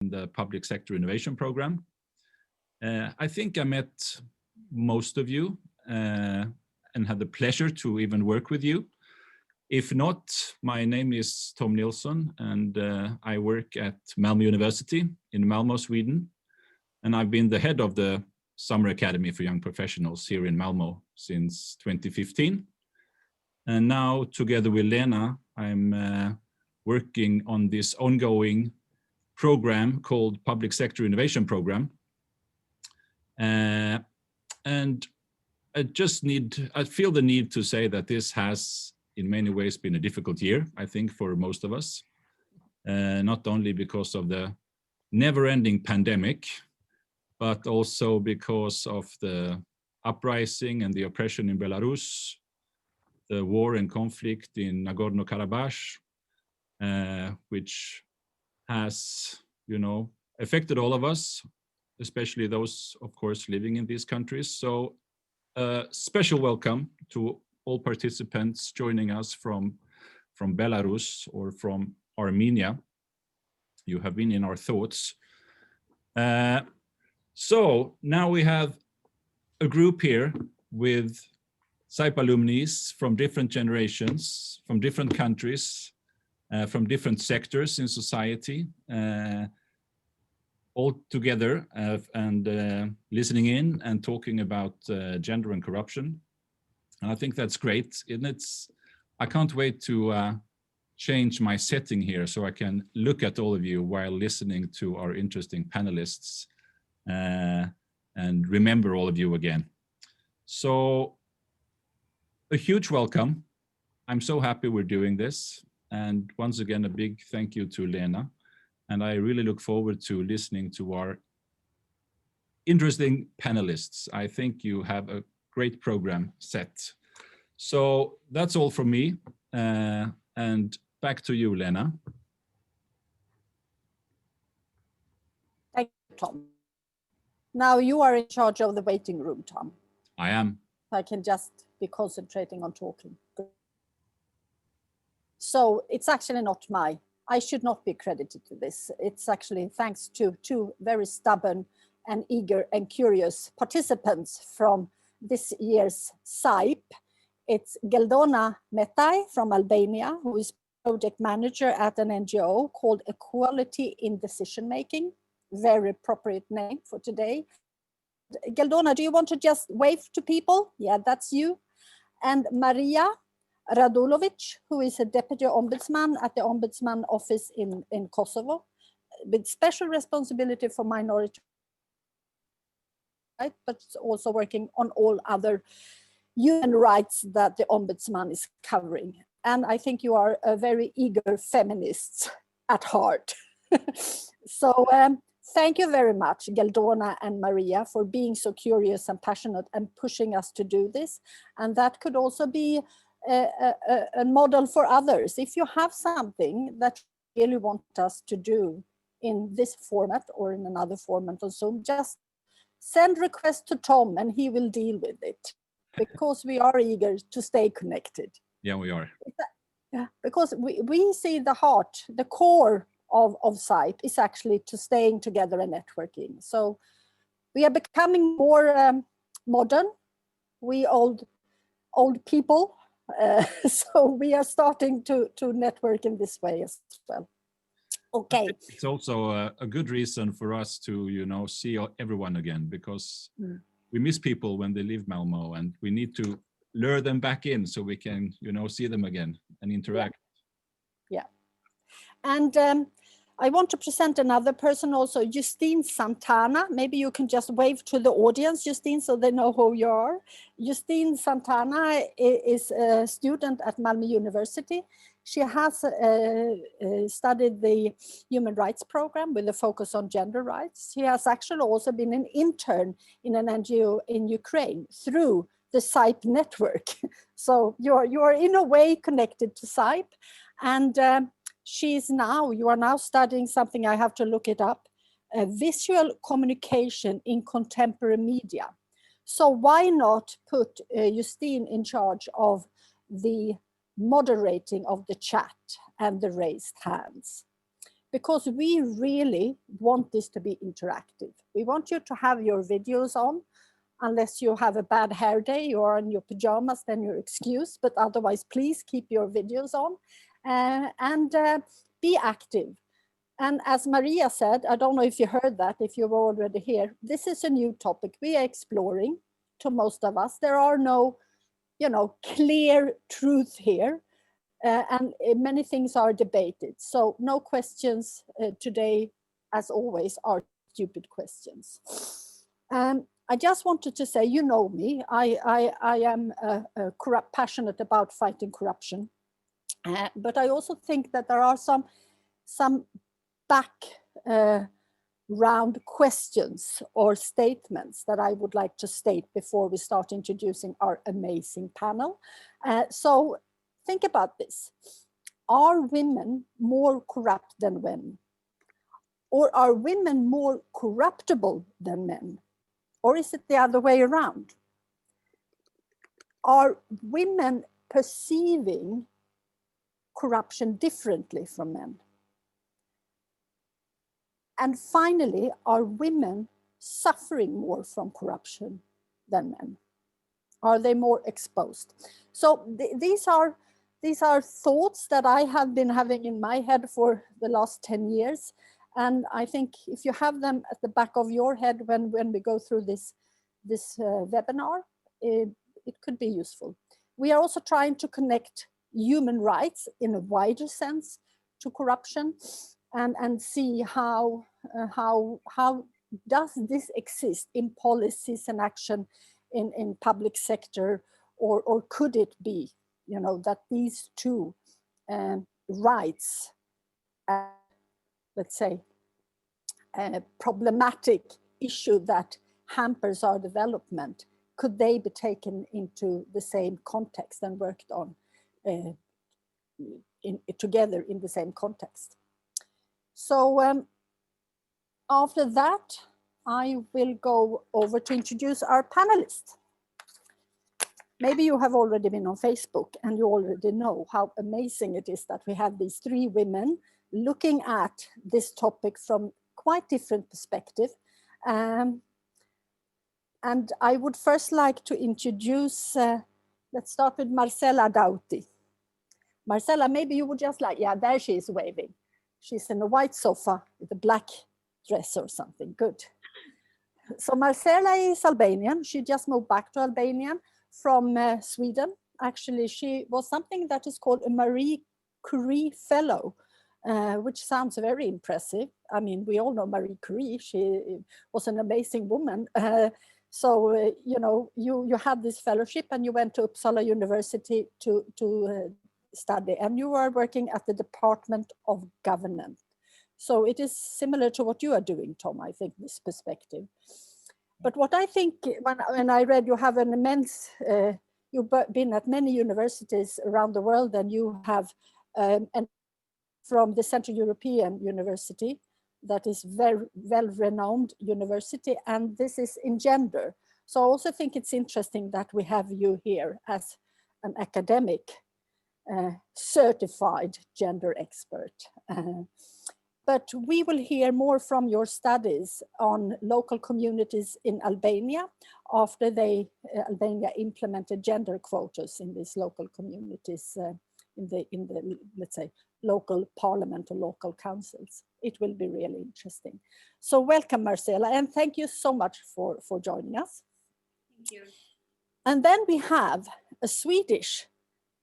in the Public Sector Innovation Program. I think I met most of you and had the pleasure to even work with you. If not, my name is Tom Nilsson and I work at Malmö University in Malmö, Sweden. And I've been the head of the Summer Academy for Young Professionals here in Malmö since 2015. And now, together with Lena, I'm working on this ongoing program called Public Sector Innovation Program. And I feel the need to say that this has in many ways been a difficult year, I think, for most of us. Not only because of the never-ending pandemic, but also because of the uprising and the oppression in Belarus, the war and conflict in Nagorno-Karabakh, which has, affected all of us, especially those, of course, living in these countries. So special welcome to all participants joining us from Belarus or from Armenia. You have been in our thoughts. So now we have a group here with SAYP alumni from different generations, from different countries, from different sectors in society, all together and listening in and talking about gender and corruption. And I think that's great. And I can't wait to change my setting here so I can look at all of you while listening to our interesting panelists and remember all of you again. So a huge welcome. I'm so happy we're doing this. And once again, a big thank you to Lena. And I really look forward to listening to our interesting panelists. I think you have a great program set. So that's all from me. And back to you, Lena. Thank you, Tom. Now you are in charge of the waiting room, Tom. I am. I can just be concentrating on talking. So it's actually not I should not be credited to this. It's actually thanks to two very stubborn and eager and curious participants from this year's SAYP. It's Geldona Metaj from Albania, who is project manager at an NGO called Equality in Decision Making. Very appropriate name for today. Geldona, do you want to just wave to people? Yeah, that's you. And Mariia Radulovic, who is a deputy ombudsman at the Ombudsman office in Kosovo, with special responsibility for minority rights, but also working on all other human rights that the Ombudsman is covering. And I think you are a very eager feminist at heart. So thank you very much, Geldona and Mariia, for being so curious and passionate and pushing us to do this. And that could also be a model for others. If you have something that you really want us to do in this format or in another format on Zoom, just send requests to Tom and he will deal with it, because we are eager to stay connected. Yeah, we are. Yeah, because we see the heart, the core of SAYP is actually to staying together and networking. So we are becoming more modern. We old people. So we are starting to network in this way as well. Okay. It's also a good reason for us to, see everyone again, because we miss people when they leave Malmö, and we need to lure them back in so we can, see them again and interact. Yeah. And I want to present another person also, Justine Santana. Maybe you can just wave to the audience, Justine, so they know who you are. Justine Santana is a student at Malmö University. She has studied the human rights program with a focus on gender rights. She has actually also been an intern in an NGO in Ukraine through the SAYP network. So you are in a way connected to SAYP. And you are now studying something, I have to look it up, visual communication in contemporary media. So why not put Justine in charge of the moderating of the chat and the raised hands? because we really want this to be interactive. We want you to have your videos on, unless you have a bad hair day or in your pajamas, then you're excused, but otherwise please keep your videos on and be active. And as Mariia said, I don't know if you heard that, if you were already here, this is a new topic we are exploring. To most of us, there are no, clear truth here, and many things are debated. So no questions today, as always, are stupid questions. I just wanted to say, you know me, I am passionate about fighting corruption, but I also think that there are some background questions or statements that I would like to state before we start introducing our amazing panel. So think about this. Are women more corrupt than men? Or are women more corruptible than men? Or is it the other way around? Are women perceiving corruption differently from men? And finally, are women suffering more from corruption than men? Are they more exposed? So these are thoughts that I have been having in my head for the last 10 years. And I think if you have them at the back of your head when we go through this webinar, it could be useful. We are also trying to connect human rights in a wider sense to corruption, and see how does this exist in policies and action in public sector, or could it be, that these two rights, let's say, a problematic issue that hampers our development, could they be taken into the same context and worked on together in the same context? So after that, I will go over to introduce our panelists. Maybe you have already been on Facebook and you already know how amazing it is that we have these three women looking at this topic from quite different perspective. And I would first like to introduce, let's start with Marsela Dauti. Marsela, maybe you would just there she is waving. She's in a white sofa with a black dress or something, good. So Marsela is Albanian. She just moved back to Albania from Sweden. Actually, she was something that is called a Marie Curie Fellow, which sounds very impressive. I mean, we all know Marie Curie. She was an amazing woman. So, you had this fellowship and you went to Uppsala University to study, and you are working at the Department of Governance. So it is similar to what you are doing, Tom, I think, this perspective. But what I think, when I read you have an immense, you've been at many universities around the world, and you have from the Central European University, that is very well-renowned university, and this is in gender. So I also think it's interesting that we have you here as an academic certified gender expert. But we will hear more from your studies on local communities in Albania after Albania implemented gender quotas in these local communities in the let's say local parliament or local councils. It will be really interesting. So welcome, Marsela, and thank you so much for joining us. Thank you. And then we have a Swedish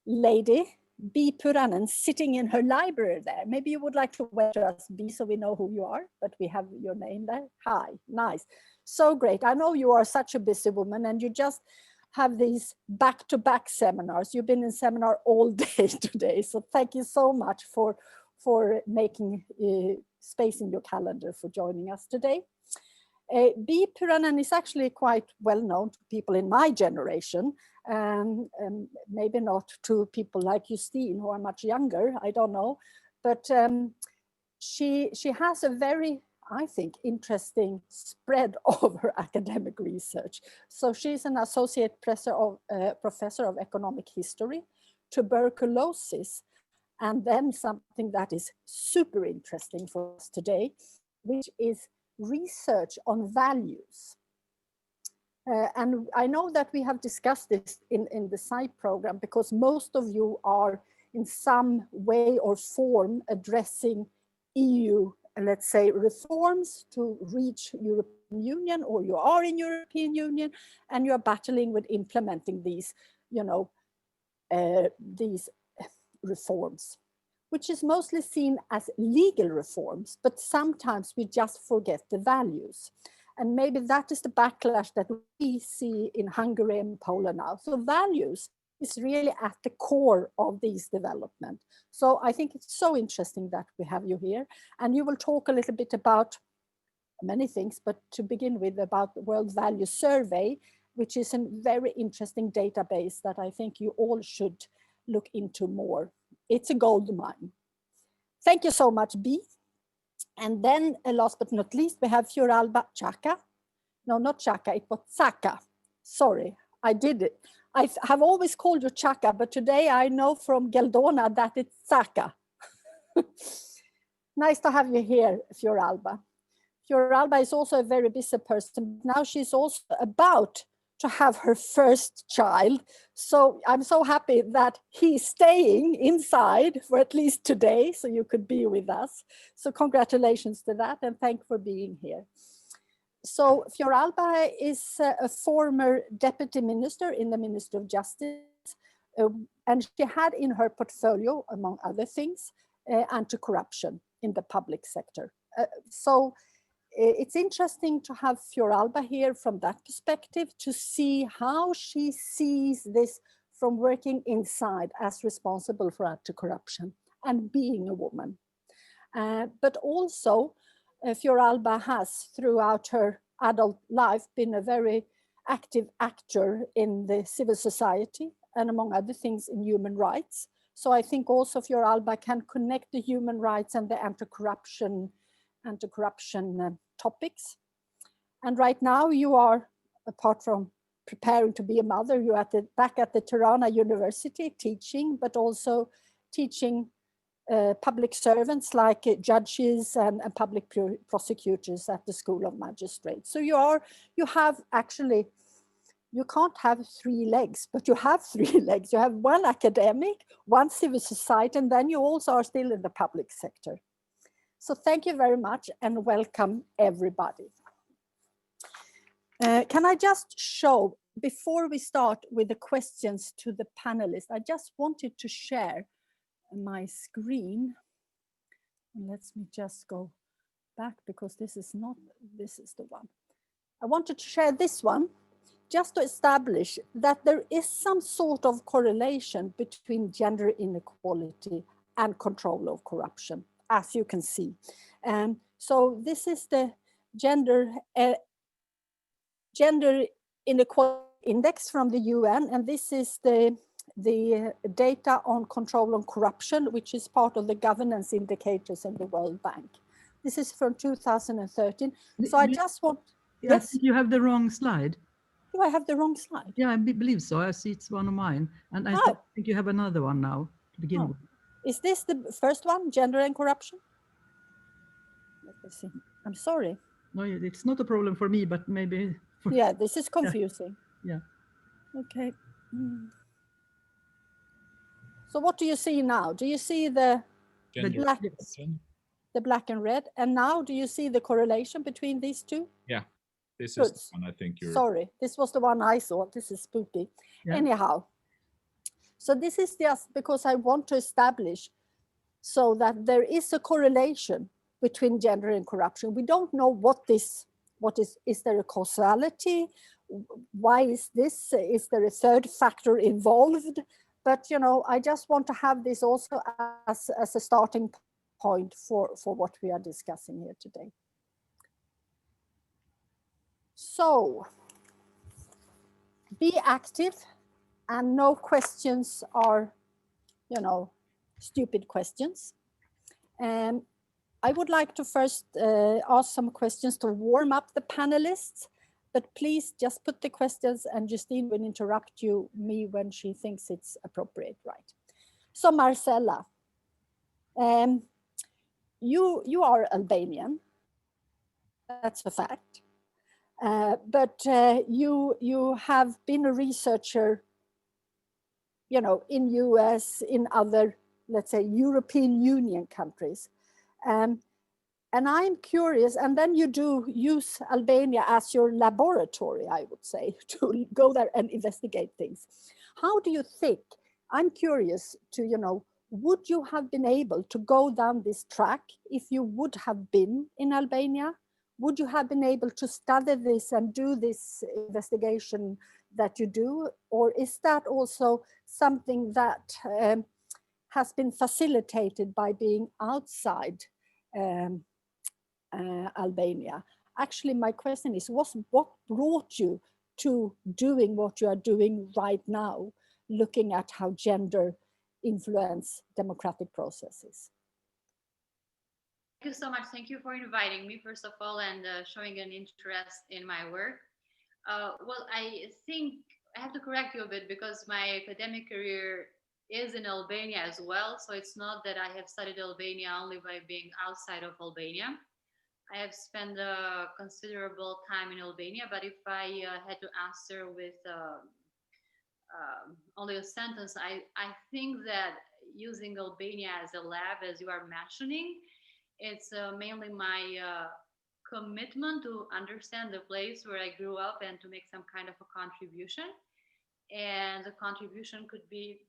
lady, B. Puranen, sitting in her library there. Maybe you would like to wave to us, B, so we know who you are, but we have your name there. Hi, nice. So great. I know you are such a busy woman and you just have these back-to-back seminars. You've been in seminar all day today. So thank you so much for making space in your calendar for joining us today. B. Puranen is actually quite well known to people in my generation, and maybe not to people like Justine who are much younger, I don't know. But she has a very, I think, interesting spread of her academic research. So she's an associate professor of economic history, tuberculosis, And then something that is super interesting for us today, which is research on values. And I know that we have discussed this in the SAYP program, because most of you are in some way or form addressing EU, let's say, reforms to reach European Union, or you are in European Union and you're battling with implementing these, these reforms, which is mostly seen as legal reforms, but sometimes we just forget the values. And maybe that is the backlash that we see in Hungary and Poland now. So values is really at the core of these development. So I think it's so interesting that we have you here. And you will talk a little bit about many things, but to begin with, about the World Value Survey, which is a very interesting database that I think you all should look into more. It's a gold mine. Thank you so much, Bea. And then last but not least, we have Fjoralba Caka. No, not Caka, it was Caka. Sorry, I did it. I have always called you Caka, but today I know from Geldona that it's Caka. Nice to have you here, Fjoralba. Fjoralba is also a very busy person. Now she's also about to have her first child. So I'm so happy that he's staying inside for at least today, so you could be with us. So congratulations to that, and thanks for being here. So Fjoralba is a former deputy minister in the Ministry of Justice, and she had in her portfolio, among other things, anti-corruption in the public sector. So it's interesting to have Fjoralba here from that perspective, to see how she sees this from working inside as responsible for anti-corruption and being a woman. But also, Fjoralba has throughout her adult life been a very active actor in the civil society, and among other things in human rights. So I think also Fjoralba can connect the human rights and the anti-corruption topics. And right now you are, apart from preparing to be a mother, you're back at the Tirana University teaching, but also teaching public servants like judges and public prosecutors at the School of Magistrates. So you have actually, you can't have three legs, but you have three legs. You have one academic, one civil society, and then you also are still in the public sector. So thank you very much and welcome everybody. Can I just show, before we start with the questions to the panelists, I just wanted to share my screen. And let me just go back, because this is the one. I wanted to share this one just to establish that there is some sort of correlation between gender inequality and control of corruption, as you can see. So this is the gender inequality index from the UN, and this is the data on control of corruption, which is part of the governance indicators in the World Bank. This is from 2013. So I just want... Yes, I think you have the wrong slide. Do I have the wrong slide? Yeah, I believe so. I see it's one of mine. And I think you have another one now to begin with. Is this the first one, gender and corruption? Let me see. I'm sorry. No, it's not a problem for me, but maybe... Yeah, this is confusing. Yeah. Okay. So what do you see now? Do you see the black and red? And now do you see the correlation between these two? Yeah, this is the one I think you're... Sorry, this was the one I saw. This is spooky. Yeah. Anyhow, so this is just because I want to establish so that there is a correlation between gender and corruption. We don't know is there a causality? Why is this? Is there a third factor involved? But, I just want to have this also as a starting point for what we are discussing here today. So, be active, and no questions are, stupid questions. And I would like to first ask some questions to warm up the panelists, but please just put the questions and Justine will interrupt me when she thinks it's appropriate, right? So Marsela, You are Albanian, that's a fact. But you have been a researcher, you know, in US, in other, let's say, European Union countries. And I'm curious, and then you do use Albania as your laboratory, I would say, to go there and investigate things. How do you think, I'm curious to, you know, would you have been able to go down this track if you would have been in Albania? Would you have been able to study this and do this investigation that you do? Or is that also something that has been facilitated by being outside Albania? Actually, my question is, what brought you to doing what you are doing right now, looking at how gender influence democratic processes? Thank you so much. Thank you for inviting me, first of all, and showing an interest in my work. Well, I think I have to correct you a bit because my academic career is in Albania as well. So it's not that I have studied Albania only by being outside of Albania. I have spent a considerable time in Albania, but if I had to answer with only a sentence, I think that using Albania as a lab, as you are mentioning, it's mainly my commitment to understand the place where I grew up and to make some kind of a contribution. And the contribution could be,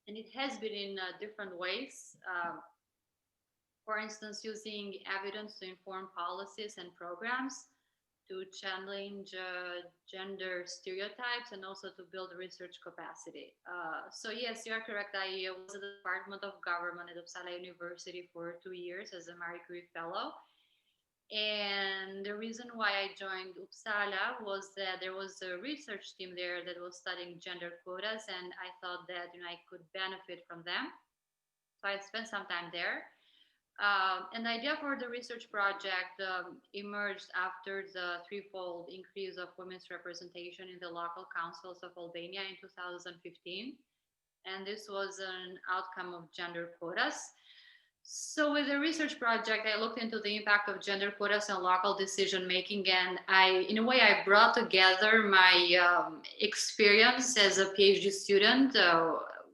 and it has been in different ways. For instance, using evidence to inform policies and programs, to challenge gender stereotypes, and also to build research capacity. So yes, you are correct. I was at the Department of Government at Uppsala University for 2 years as a Marie Curie Fellow. And the reason why I joined Uppsala was that there was a research team there that was studying gender quotas, and I thought that I could benefit from them. So I spent some time there. And the idea for the research project emerged after the threefold increase of women's representation in the local councils of Albania in 2015. And this was an outcome of gender quotas. So with the research project, I looked into the impact of gender quotas on local decision making, and in a way, I brought together my experience as a PhD student,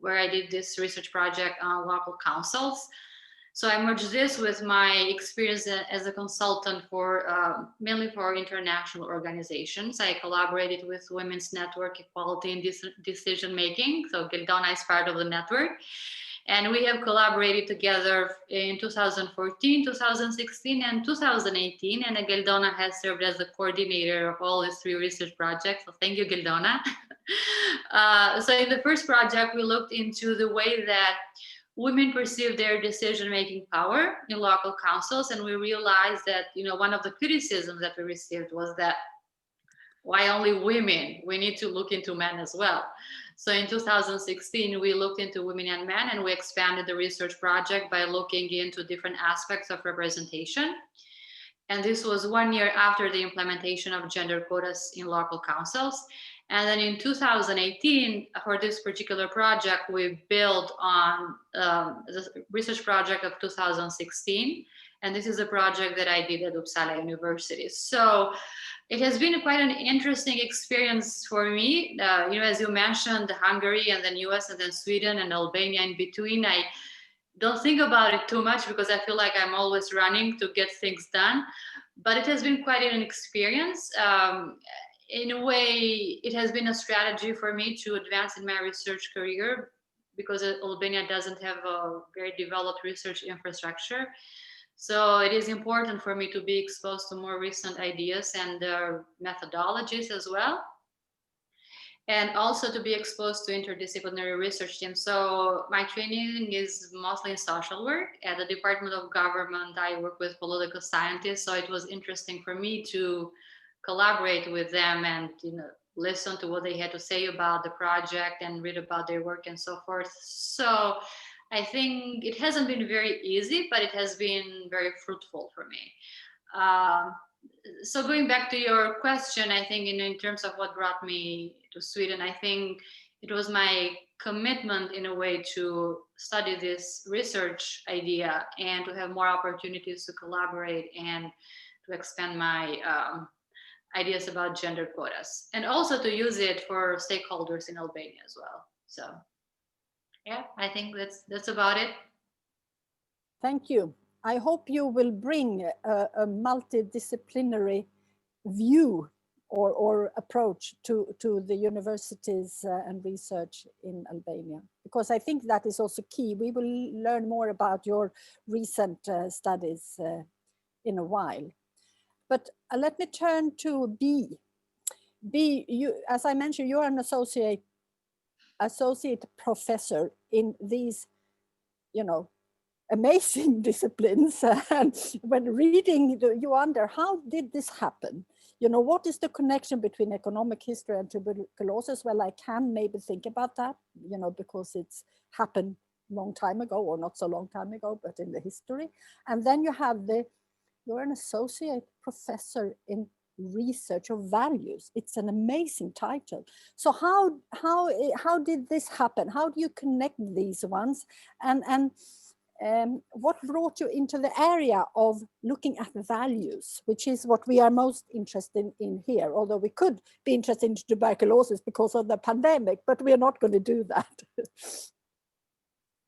where I did this research project on local councils. So I merged this with my experience as a consultant for mainly for international organizations. I collaborated with Women's Network Equality and Decision Making. So Geldona is part of the network. And we have collaborated together in 2014, 2016, and 2018. And Geldona has served as the coordinator of all these 3 research projects. So thank you, Geldona. So in the first project, we looked into the way that women perceive their decision-making power in local councils, and we realized that one of the criticisms that we received was that why only women? We need to look into men as well. So in 2016, we looked into women and men, and we expanded the research project by looking into different aspects of representation. And this was 1 year after the implementation of gender quotas in local councils. And then in 2018, for this particular project, we built on the research project of 2016. And this is a project that I did at Uppsala University. So it has been quite an interesting experience for me. As you mentioned, Hungary and then US and then Sweden and Albania in between. I don't think about it too much because I feel like I'm always running to get things done. But it has been quite an experience. In a way, it has been a strategy for me to advance in my research career because Albania doesn't have a very developed research infrastructure. So it is important for me to be exposed to more recent ideas and methodologies as well. And also to be exposed to interdisciplinary research teams. So my training is mostly in social work. At the Department of Government, I work with political scientists. So it was interesting for me to collaborate with them and listen to what they had to say about the project and read about their work and so forth. So I think it hasn't been very easy, but it has been very fruitful for me. So going back to your question, I think in terms of what brought me to Sweden, I think it was my commitment in a way to study this research idea and to have more opportunities to collaborate and to expand my ideas about gender quotas, and also to use it for stakeholders in Albania as well. So yeah, I think that's about it. Thank you. I hope you will bring a multidisciplinary view or approach to the universities and research in Albania, because I think that is also key. We will learn more about your recent studies in a while. But let me turn to B. B, you, as I mentioned, you are an associate professor in these, amazing disciplines. And when reading, you wonder, how did this happen? What is the connection between economic history and tuberculosis? Well, I can maybe think about that, because it's happened a long time ago, or not so long time ago, but in the history. And then you have you're an associate professor in research of values. It's an amazing title. So how did this happen? How do you connect these ones? And what brought you into the area of looking at values, which is what we are most interested in here, although we could be interested in tuberculosis because of the pandemic, but we are not going to do that.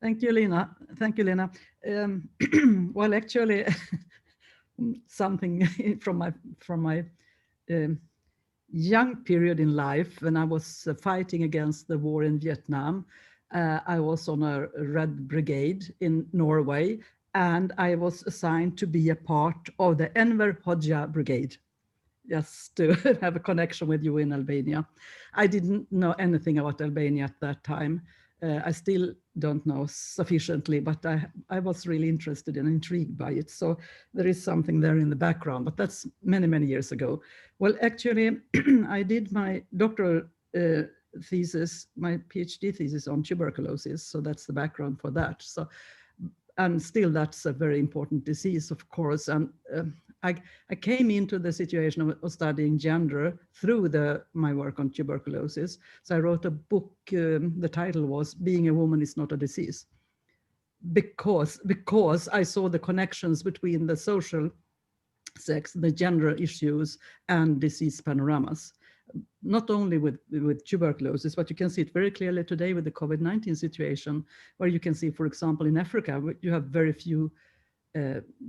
Thank you, Lena. Thank you, Lena. Well, actually, something from my young period in life, when I was fighting against the war in Vietnam. I was on a Red Brigade in Norway, and I was assigned to be a part of the Enver Hoxha Brigade, just to have a connection with you in Albania. I didn't know anything about Albania at that time. I still don't know sufficiently, but I was really interested and intrigued by it. So there is something there in the background, but that's many, many years ago. Well, actually, I did my doctoral thesis, my PhD thesis on tuberculosis. So that's the background for that. So, and still that's a very important disease, of course. And I came into the situation of studying gender through my work on tuberculosis. So I wrote a book, the title was Being a Woman is Not a Disease, because I saw the connections between the social sex, the gender issues, and disease panoramas. Not only with tuberculosis, but you can see it very clearly today with the COVID-19 situation, where you can see, for example, in Africa, you have very few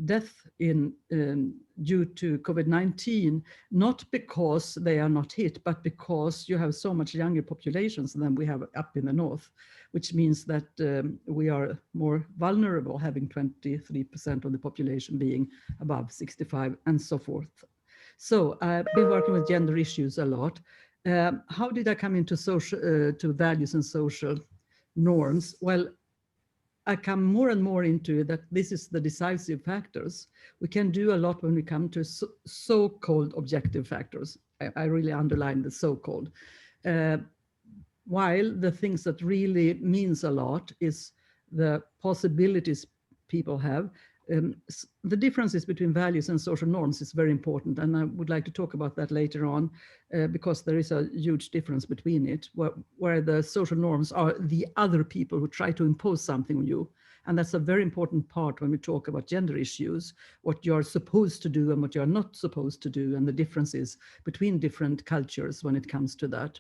deaths due to COVID-19, not because they are not hit, but because you have so much younger populations than we have up in the north, which means that we are more vulnerable, having 23% of the population being above 65 and so forth. So I've been working with gender issues a lot. How did I come into to values and social norms? Well, I come more and more into that this is the decisive factors. We can do a lot when we come to so-called objective factors. I really underline the so-called. While the things that really means a lot is the possibilities people have. The differences between values and social norms is very important, and I would like to talk about that later on, because there is a huge difference between it, where the social norms are the other people who try to impose something on you. And that's a very important part when we talk about gender issues, what you're supposed to do and what you're not supposed to do, and the differences between different cultures when it comes to that.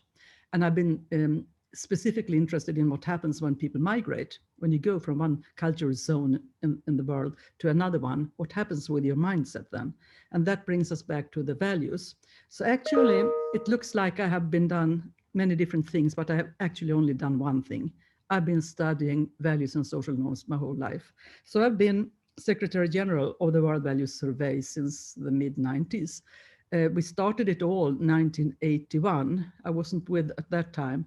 And I've been specifically interested in what happens when people migrate, when you go from one cultural zone in the world to another one, what happens with your mindset then? And that brings us back to the values. So actually, it looks like I have been done many different things, but I have actually only done one thing. I've been studying values and social norms my whole life. So I've been Secretary General of the World Values Survey since the mid-90s. We started it all in 1981. I wasn't with at that time.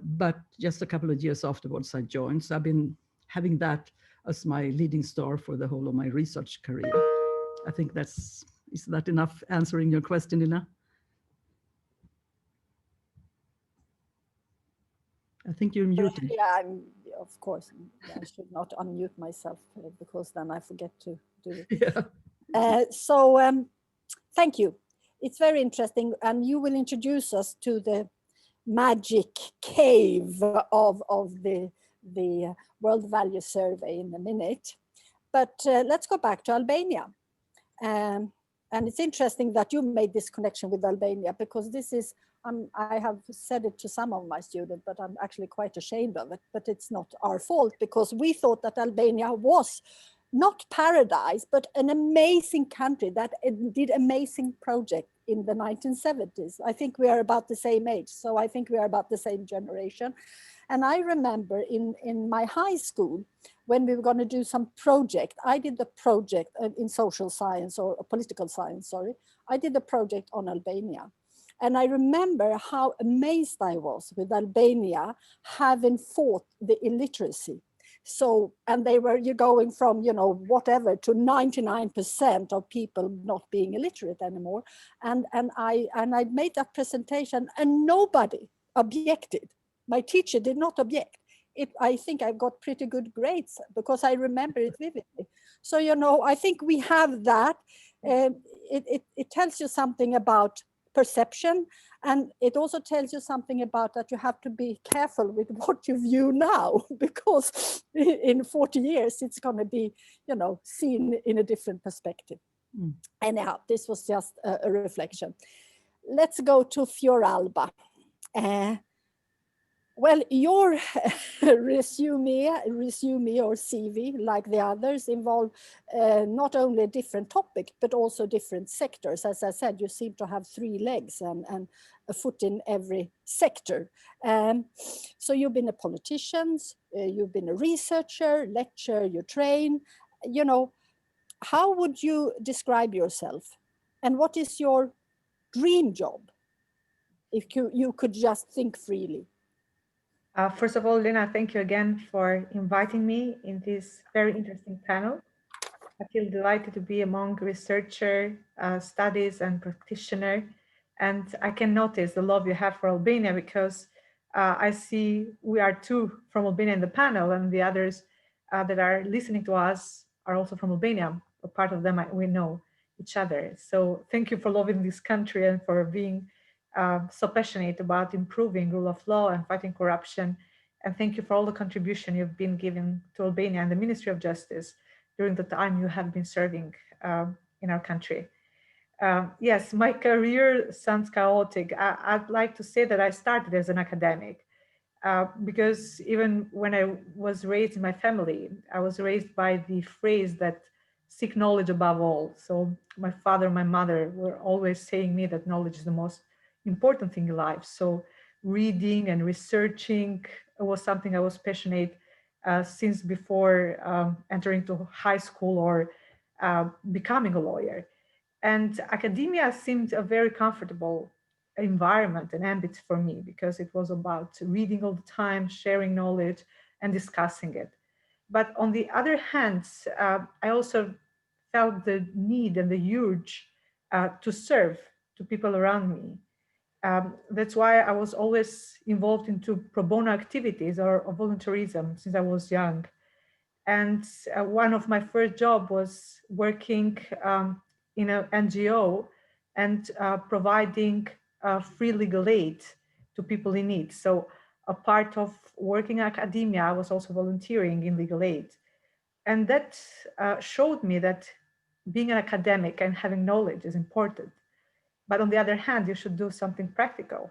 But just a couple of years afterwards, I joined. So I've been having that as my leading star for the whole of my research career. I think is that enough answering your question, Lena? I think you're muted. Yeah, of course. I should not unmute myself because then I forget to do it. Yeah. Thank you. It's very interesting. And you will introduce us to the magic cave of the World Value Survey in a minute. But let's go back to Albania. And it's interesting that you made this connection with Albania, because this is, I have said it to some of my students, but I'm actually quite ashamed of it, but it's not our fault, because we thought that Albania was not paradise, but an amazing country that did amazing project in the 1970s. I think we are about the same age, so I think we are about the same generation. And I remember in my high school, when we were going to do some project, I did the project in social science or political science, sorry. I did the project on Albania. And I remember how amazed I was with Albania having fought the illiteracy. So, and they were, you're going from, you know, whatever to 99% of people not being illiterate anymore. And I made that presentation and nobody objected. My teacher did not object. I think I got pretty good grades because I remember it vividly. So, you know, I think we have that. It tells you something about perception, and it also tells you something about that you have to be careful with what you view now, because in 40 years it's going to be, you know, seen in a different perspective. Anyhow, this was just a reflection. Let's go to Fjoralba. Well, your resume or CV, like the others, involve not only a different topic, but also different sectors. As I said, you seem to have 3 legs and a foot in every sector. So you've been a politician, you've been a researcher, lecturer, you train. You know, how would you describe yourself? And what is your dream job? If you could just think freely. First of all, Lena, thank you again for inviting me in this very interesting panel. I feel delighted to be among researcher, studies and practitioner. And I can notice the love you have for Albania, because I see we are 2 from Albania in the panel, and the others that are listening to us are also from Albania. A part of them, we know each other. So thank you for loving this country and for being so passionate about improving rule of law and fighting corruption. And thank you for all the contribution you've been giving to Albania and the Ministry of Justice during the time you have been serving in our country. Yes, my career sounds chaotic. I'd like to say that I started as an academic because even when I was raised in my family, I was raised by the phrase that seek knowledge above all. So my father and my mother were always saying me that knowledge is the most important thing in life. So reading and researching was something I was passionate since before entering to high school or becoming a lawyer. And academia seemed a very comfortable environment and ambit for me, because it was about reading all the time, sharing knowledge and discussing it. But on the other hand, I also felt the need and the urge to serve to people around me. That's why I was always involved into pro bono activities or volunteerism since I was young. And one of my first job was working in an NGO and providing free legal aid to people in need. So a part of working in academia, I was also volunteering in legal aid. And that showed me that being an academic and having knowledge is important. But on the other hand, you should do something practical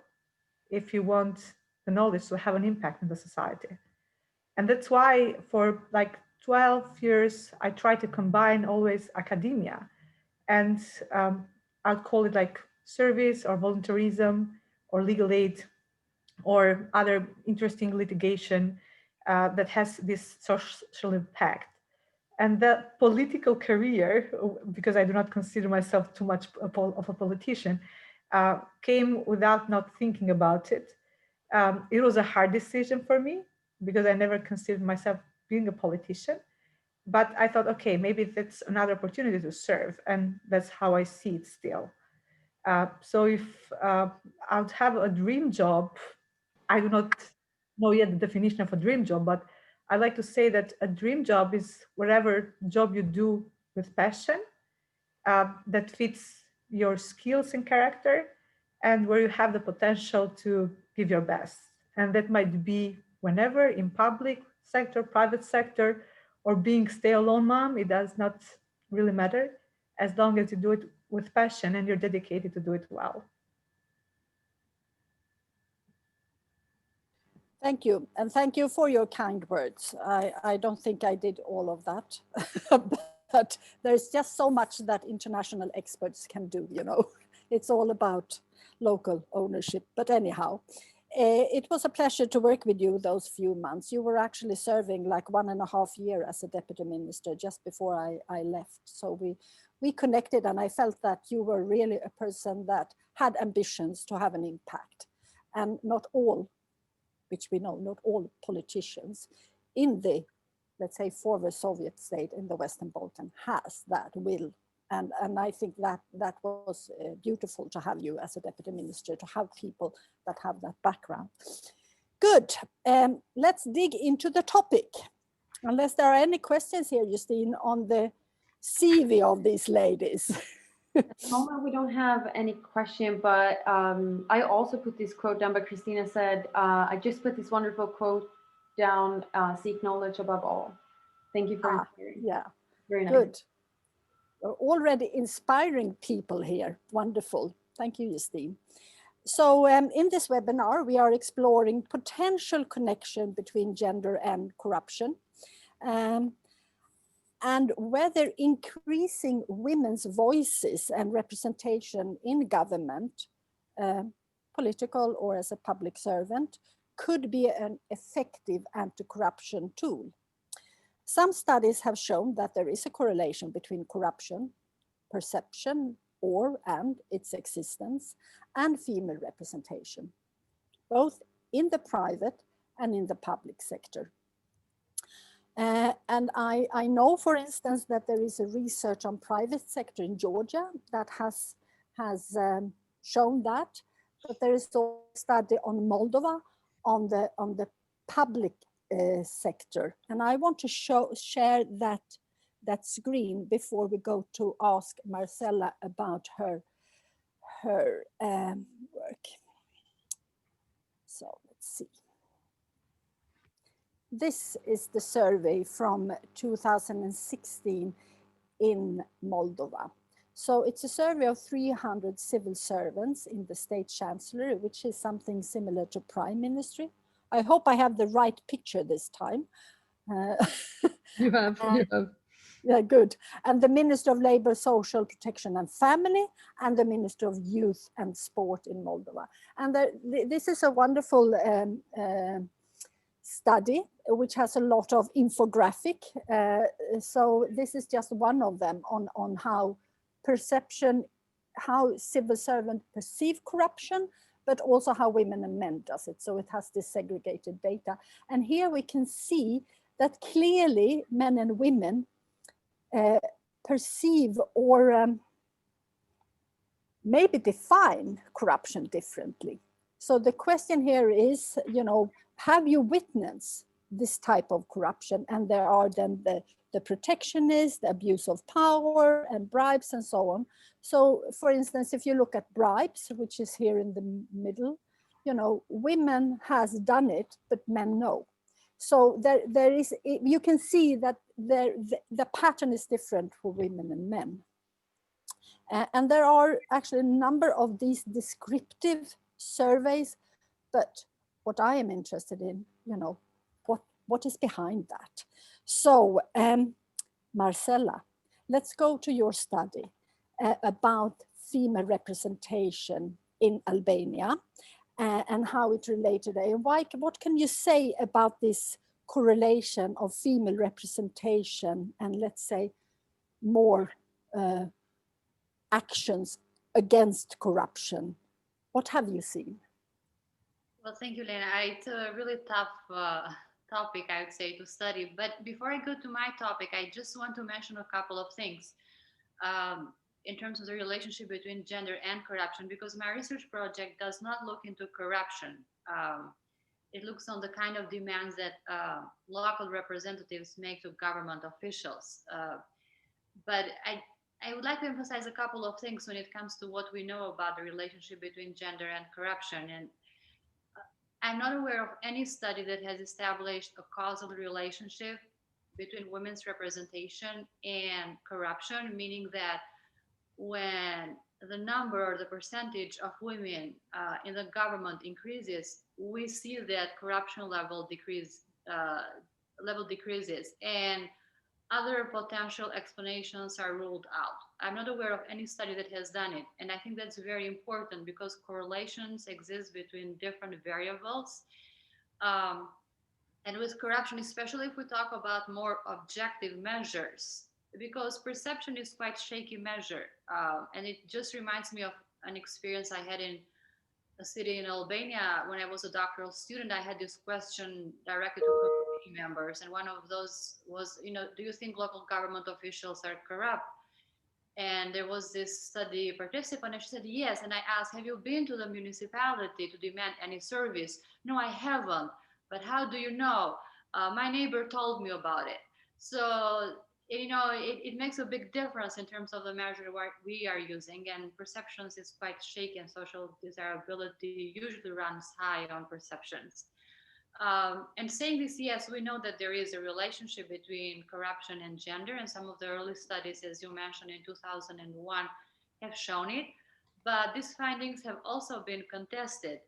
if you want the knowledge to have an impact in the society. And that's why for like 12 years, I try to combine always academia and I'd call it like service or volunteerism or legal aid or other interesting litigation that has this social impact. And the political career, because I do not consider myself too much of a politician, came without not thinking about it. It was a hard decision for me because I never considered myself being a politician. But I thought, okay, maybe that's another opportunity to serve. And that's how I see it still. So if I would have a dream job, I do not know yet the definition of a dream job, but I like to say that a dream job is whatever job you do with passion that fits your skills and character, and where you have the potential to give your best. And that might be whenever, in public sector, private sector, or being stay-alone mom. It does not really matter, as long as you do it with passion and you're dedicated to do it well. Thank you. And thank you for your kind words. I don't think I did all of that, but there's just so much that international experts can do, you know. It's all about local ownership. But anyhow, it was a pleasure to work with you those few months. You were actually serving like 1.5 years as a deputy minister just before I left. So we connected, and I felt that you were really a person that had ambitions to have an impact. And not all, which we know, not all politicians in the, let's say, former Soviet state in the Western Balkan has that will. And I think that was beautiful to have you as a deputy minister, to have people that have that background. Good. Let's dig into the topic. Unless there are any questions here, Justine, on the CV of these ladies. At the moment, we don't have any question, but I also put this quote down, but Christina said, I just put this wonderful quote down, seek knowledge above all. Thank you for inspiring. Yeah, very nice. Good. We're already inspiring people here. Wonderful. Thank you, Justine. So in this webinar, we are exploring potential connection between gender and corruption. And whether increasing women's voices and representation in government, political or as a public servant, could be an effective anti-corruption tool. Some studies have shown that there is a correlation between corruption, perception, and its existence, and female representation, both in the private and in the public sector. And I know, for instance, that there is a research on private sector in Georgia that has shown that, but there is also a study on Moldova on the public sector. And I want to share that screen before we go to ask Marsela about her work. So let's see. This is the survey from 2016 in Moldova. So it's a survey of 300 civil servants in the state chancellery, which is something similar to prime ministry. I hope I have the right picture this time. You have. Yeah, good. And the Minister of Labour, Social Protection and Family, and the Minister of Youth and Sport in Moldova. And this is a wonderful study, which has a lot of infographic. So this is just one of them on how perception, how civil servants perceive corruption, but also how women and men does it. So it has this segregated data. And here we can see that clearly men and women perceive or maybe define corruption differently. So the question here is, you know, have you witnessed this type of corruption? And there are then the protectionist, the abuse of power and bribes and so on. So for instance, if you look at bribes, which is here in the middle, you know, women has done it, but men no. So there is, you can see that the pattern is different for women and men. And there are actually a number of these descriptive surveys, but what I am interested in, you know, what is behind that? So Marsela, let's go to your study about female representation in Albania and how it related. And what can you say about this correlation of female representation and, let's say, more actions against corruption? What have you seen? Well, thank you, Lena. It's a really tough topic, I would say, to study. But before I go to my topic, I just want to mention a couple of things in terms of the relationship between gender and corruption, because my research project does not look into corruption. It looks on the kind of demands that local representatives make to government officials. But I would like to emphasize a couple of things when it comes to what we know about the relationship between gender and corruption. And I'm not aware of any study that has established a causal relationship between women's representation and corruption, meaning that when the number or the percentage of women in the government increases, we see that corruption level decreases, and other potential explanations are ruled out. I'm not aware of any study that has done it. And I think that's very important because correlations exist between different variables. And with corruption, especially if we talk about more objective measures, because perception is quite shaky measure. And it just reminds me of an experience I had in a city in Albania. When I was a doctoral student, I had this question directed to community members. And one of those was, do you think local government officials are corrupt? And there was this study participant, and she said, yes. And I asked, have you been to the municipality to demand any service? No, I haven't. But how do you know? My neighbor told me about it. So, it makes a big difference in terms of the measure we are using, and perceptions is quite shaky, and social desirability usually runs high on perceptions. And saying this, yes, we know that there is a relationship between corruption and gender, and some of the early studies, as you mentioned, in 2001 have shown it, but these findings have also been contested.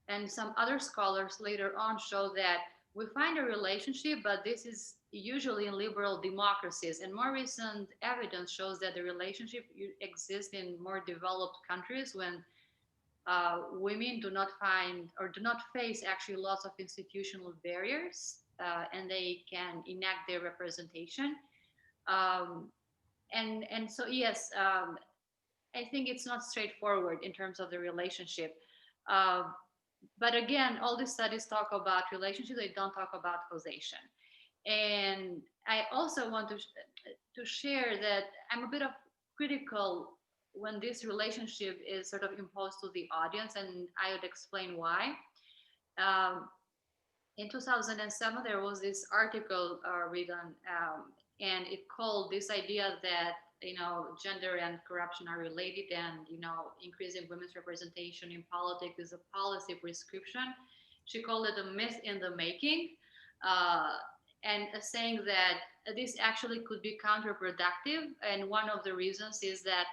And some other scholars later on show that we find a relationship, but this is usually in liberal democracies, and more recent evidence shows that the relationship exists in more developed countries when women do not face actually lots of institutional barriers, and they can enact their representation. And so, yes, I think it's not straightforward in terms of the relationship. But again, all these studies talk about relationships, they don't talk about causation. And I also want to share that I'm a bit of critical when this relationship is sort of imposed to the audience, and I would explain why. In 2007, there was this article written, and it called this idea that gender and corruption are related, and increasing women's representation in politics is a policy prescription. She called it a myth in the making, and saying that this actually could be counterproductive. And one of the reasons is that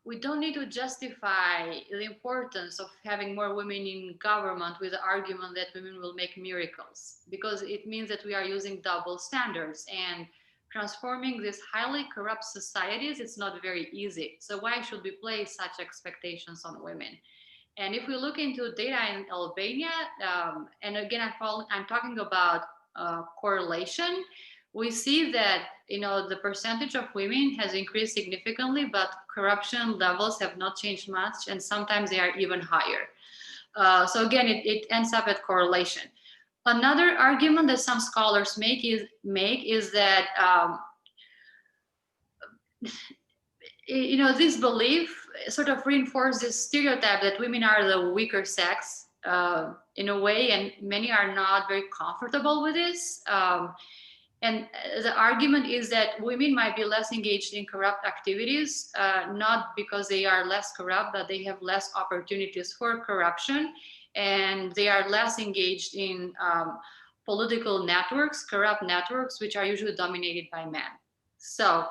we don't need to justify the importance of having more women in government with the argument that women will make miracles, because it means that we are using double standards, and transforming these highly corrupt societies, it's not very easy. So why should we place such expectations on women? And if we look into data in Albania, and again, I'm talking about correlation, we see that the percentage of women has increased significantly, but corruption levels have not changed much, and sometimes they are even higher. So again, it ends up at correlation. Another argument that some scholars make is that this belief sort of reinforces this stereotype that women are the weaker sex in a way, and many are not very comfortable with this. And the argument is that women might be less engaged in corrupt activities, not because they are less corrupt, but they have less opportunities for corruption, and they are less engaged in political networks, corrupt networks, which are usually dominated by men. So,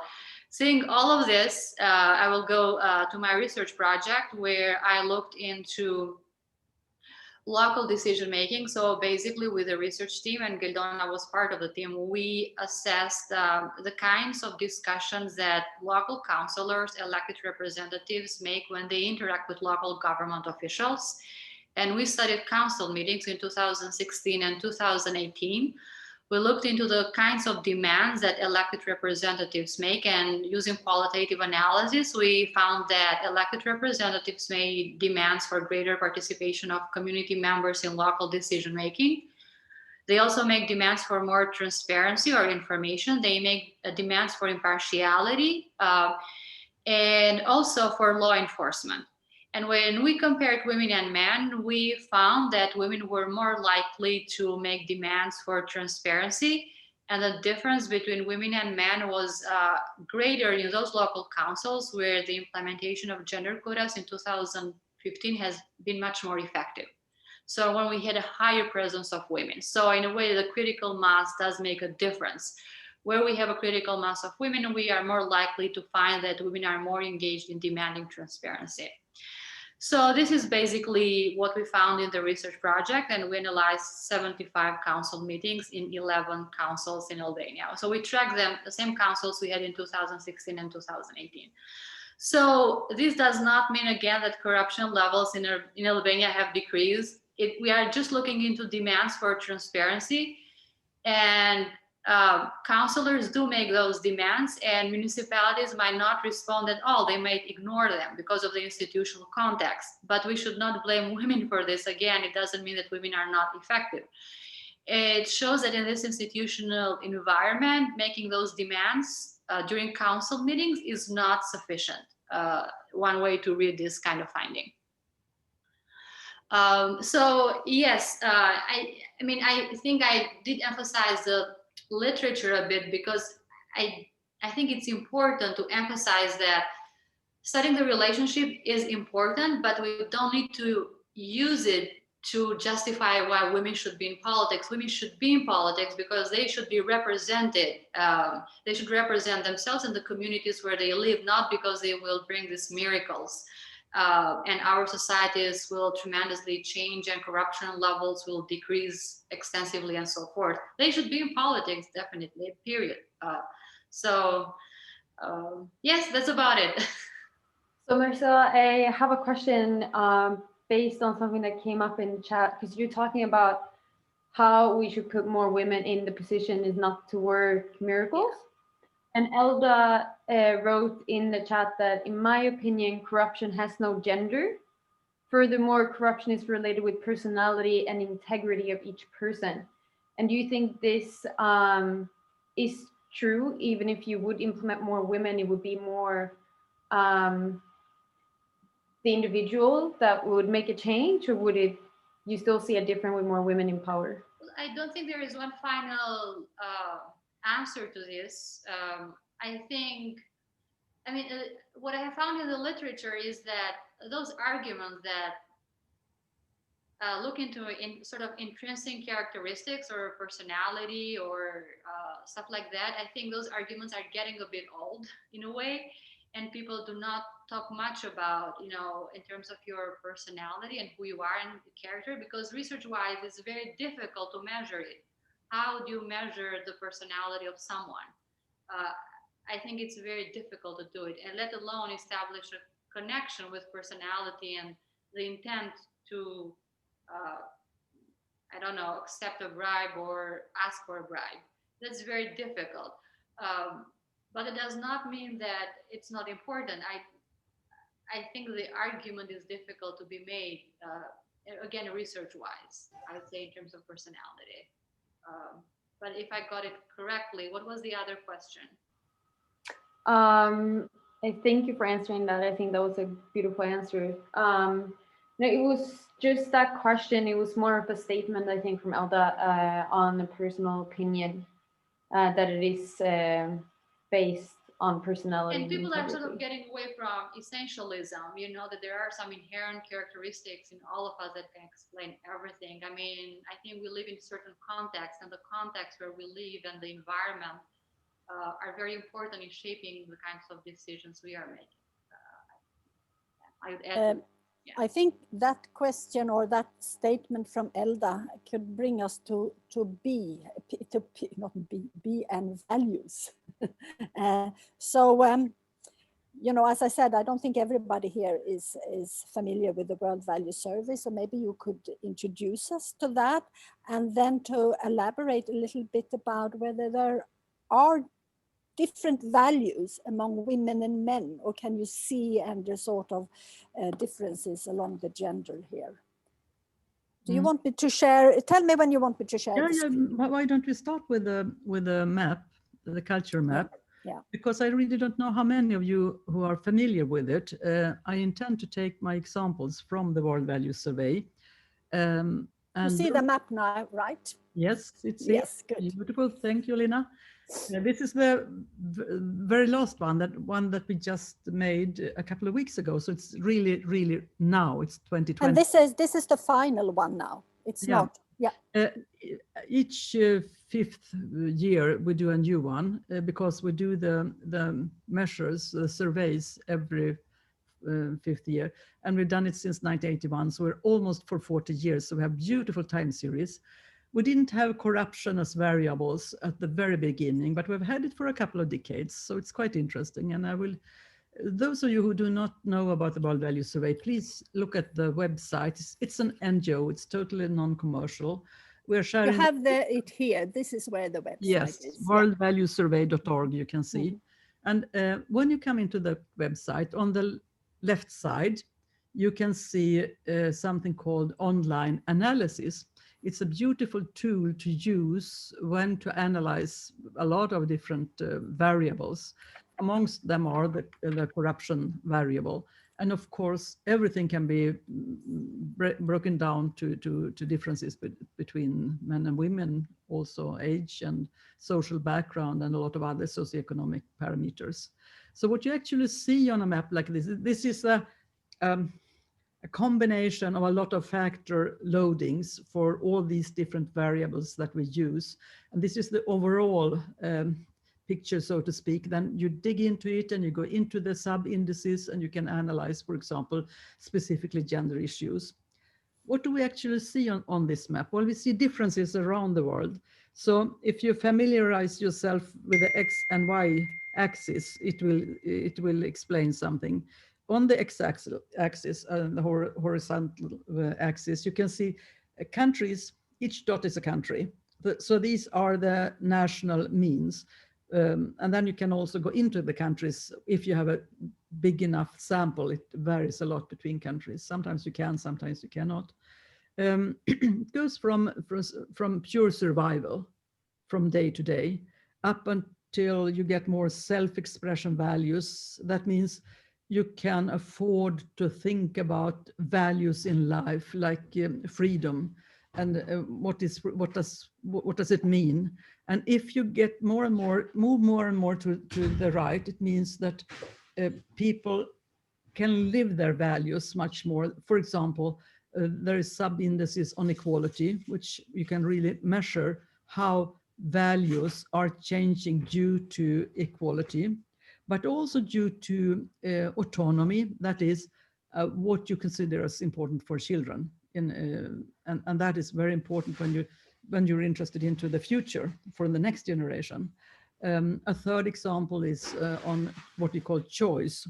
seeing all of this, I will go to my research project where I looked into local decision making. So basically with the research team, and Geldona was part of the team, we assessed the kinds of discussions that local councillors, elected representatives make when they interact with local government officials. And we studied council meetings in 2016 and 2018. We looked into the kinds of demands that elected representatives make, and using qualitative analysis, we found that elected representatives made demands for greater participation of community members in local decision-making. They also make demands for more transparency or information. They make demands for impartiality and also for law enforcement. And when we compared women and men, we found that women were more likely to make demands for transparency And the difference between women and men was greater in those local councils where the implementation of gender quotas in 2015 has been much more effective. So when we had a higher presence of women. So in a way, the critical mass does make a difference. Where we have a critical mass of women, we are more likely to find that women are more engaged in demanding transparency. So this is basically what we found in the research project, and we analyzed 75 council meetings in 11 councils in Albania. So we tracked them, the same councils we had in 2016 and 2018. So this does not mean, again, that corruption levels in Albania have decreased. We are just looking into demands for transparency, and councillors do make those demands, and municipalities might not respond at all. They might ignore them because of the institutional context, but we should not blame women for this. Again, it doesn't mean that women are not effective. It shows that in this institutional environment, making those demands during council meetings is not sufficient. One way to read this kind of finding. So yes, I mean, I think I did emphasize the literature a bit because I think it's important to emphasize that studying the relationship is important, but we don't need to use it to justify why women should be in politics. Women should be in politics because they should be represented. They should represent themselves in the communities where they live, not because they will bring these miracles. And our societies will tremendously change and corruption levels will decrease extensively and so forth. They should be in politics, definitely, period. Yes, that's about it. So Marsela, I have a question based on something that came up in the chat, because you're talking about how we should put more women in the position is not to work miracles. And Elda wrote in the chat that, in my opinion, corruption has no gender. Furthermore, corruption is related with personality and integrity of each person. And do you think this is true? Even if you would implement more women, it would be more the individual that would make a change, or would you still see a difference with more women in power? I don't think there is one final answer to this. I mean, what I have found in the literature is that those arguments that look into sort of intrinsic characteristics or personality or stuff like that, I think those arguments are getting a bit old in a way, and people do not talk much about, you know, in terms of your personality and who you are and the character, because research-wise, it's very difficult to measure it. How do you measure the personality of someone? I think it's very difficult to do it, and let alone establish a connection with personality and the intent to, I don't know, accept a bribe or ask for a bribe. That's very difficult. But it does not mean that it's not important. I think the argument is difficult to be made, again, research-wise, I would say, in terms of personality. But if I got it correctly, what was the other question? I thank you for answering that. I think that was a beautiful answer. No, it was just that question. It was more of a statement, I think, from Elda on a personal opinion, that it is based on personality. And people are sort of getting away from essentialism, you know, that there are some inherent characteristics in all of us that can explain everything. I mean, I think we live in certain contexts, and the context where we live and the environment are very important in shaping the kinds of decisions we are making. I would add. I think that question or that statement from Elda could bring us to B and values. You know, as I said, I don't think everybody here is familiar with the World Value Survey, so maybe you could introduce us to that, and then to elaborate a little bit about whether there are different values among women and men, or can you see the sort of differences along the gender here? Do you want me to share? Tell me when you want me to share. Yeah. Why don't we start with the map, the culture map? Yeah. Because I really don't know how many of you who are familiar with it. I intend to take my examples from the World Value Survey. You see the map now, right? Yes, it's yes, good. Beautiful. Thank you, Lena. This is the very last one that we just made a couple of weeks ago. So it's really now. It's 2020. And this is the final one now. It's not. Yeah. Each fifth year we do a new one because we do the measures, the surveys every fifth year, and we've done it since 1981. So we're almost for 40 years. So we have beautiful time series. We didn't have corruption as variables at the very beginning, but we've had it for a couple of decades. So it's quite interesting. And I will, those of you who do not know about the World Value Survey, please look at the website. It's an NGO. It's totally non-commercial. We're sharing. You have it here. This is where the website is. worldvaluesurvey.org, you can see. And when you come into the website, on the left side, you can see something called online analysis. It's a beautiful tool to use when to analyze a lot of different variables. Amongst them are the corruption variable. And of course, everything can be broken down to differences between men and women, also age and social background and a lot of other socioeconomic parameters. So what you actually see on a map like this is a combination of a lot of factor loadings for all these different variables that we use. And this is the overall picture, so to speak. Then you dig into it and you go into the sub-indices and you can analyze, for example, specifically gender issues. What do we actually see on this map? Well, we see differences around the world. So if you familiarize yourself with the X and Y axis, it will explain something. On the x-axis, the horizontal axis, you can see countries. Each dot is a country. So these are the national means. And then you can also go into the countries if you have a big enough sample. It varies a lot between countries. Sometimes you can, sometimes you cannot. It goes from pure survival, from day to day, up until you get more self-expression values. That means you can afford to think about values in life, like freedom, and what does it mean? And if you get more and more, move more and more to the right, it means that people can live their values much more. For example, there is sub-indices on equality, which you can really measure how values are changing due to equality, but also due to autonomy, that is what you consider as important for children. And that is very important when you're interested into the future for the next generation. A third example is on what we call choice.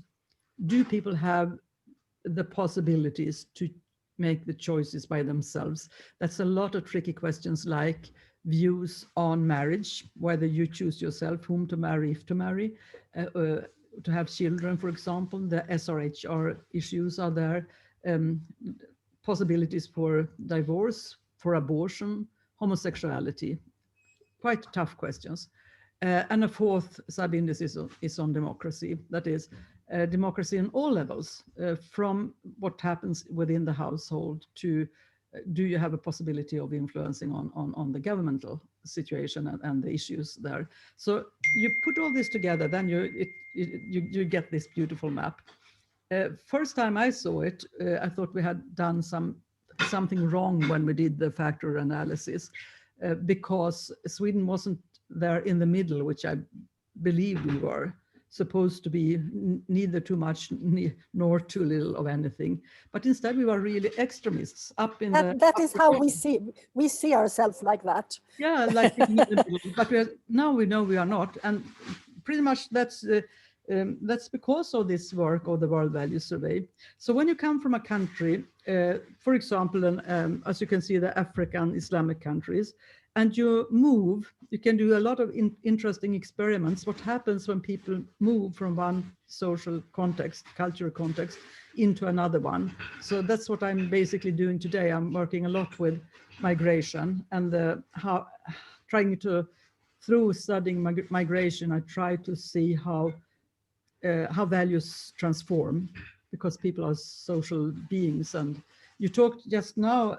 Do people have the possibilities to make the choices by themselves? That's a lot of tricky questions, like views on marriage, whether you choose yourself whom to marry, if to marry, to have children, for example. The SRHR issues are there, possibilities for divorce, for abortion, homosexuality, quite tough questions. And a fourth sub-index is on democracy, that is democracy in all levels, from what happens within the household to do you have a possibility of influencing on the governmental situation and the issues there. So you put all this together, then you get this beautiful map. First time I saw it, I thought we had done something wrong when we did the factor analysis, because Sweden wasn't there in the middle, which I believe we were supposed to be, neither too much nor too little of anything, but instead we were really extremists up in that is how we see ourselves, like that. Yeah, like in the middle, but now we know we are not, and pretty much that's because of this work of the World Value Survey. So when you come from a country, for example, as you can see, the African Islamic countries, and you move, you can do a lot of interesting experiments. What happens when people move from one social context, cultural context, into another one? So that's what I'm basically doing today. I'm working a lot with migration and through studying migration, I try to see how values transform, because people are social beings, and You talked just now,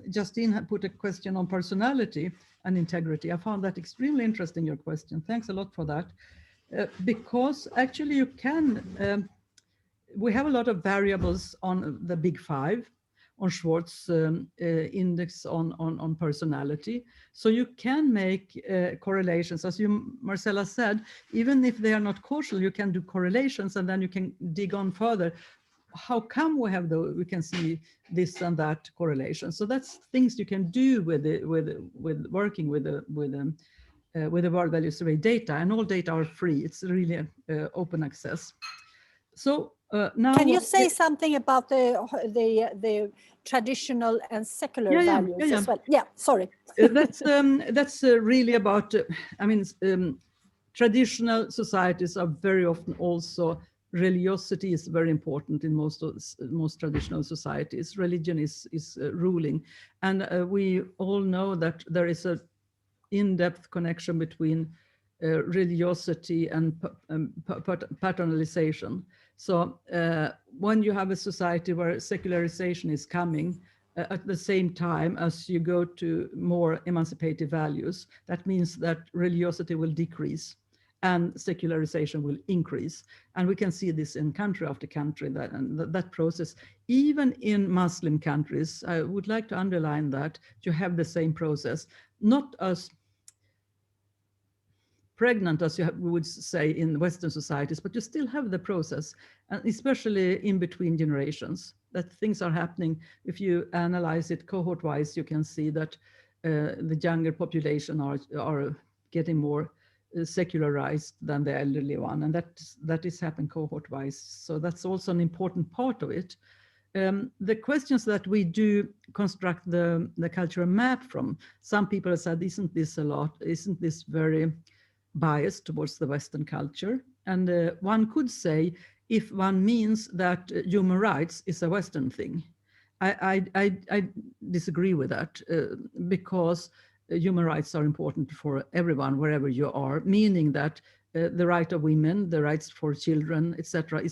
Justine had put a question on personality and integrity. I found that extremely interesting, your question. Thanks a lot for that. Because actually you can, we have a lot of variables on the big five, on Schwartz index on personality. So you can make correlations, as you, Marsela, said, even if they are not causal, you can do correlations and then you can dig on further. How come we have we can see this and that correlation? So that's things you can do with working with the world value survey data, and all data are free. It's really open access. So now, can you say something about the traditional and secular values as well? Yeah, sorry. That's really about. I mean, traditional societies are very often also. Religiosity is very important in most traditional societies. Religion is ruling, and we all know that there is a in-depth connection between religiosity and paternalization. So when you have a society where secularization is coming at the same time as you go to more emancipative values, that means that religiosity will decrease and secularization will increase. And we can see this in country after country, that process. Even in Muslim countries, I would like to underline that you have the same process, not as pregnant as we would say in Western societies, but you still have the process, and especially in between generations, that things are happening. If you analyze it cohort-wise, you can see that the younger population are getting more secularized than the elderly one, and that is happening cohort-wise. So that's also an important part of it. The questions that we do construct the cultural map from, some people have said, isn't this very biased towards the Western culture? And one could say, if one means that human rights is a Western thing, I disagree with that, because human rights are important for everyone, wherever you are, meaning that the right of women, the rights for children, etc.,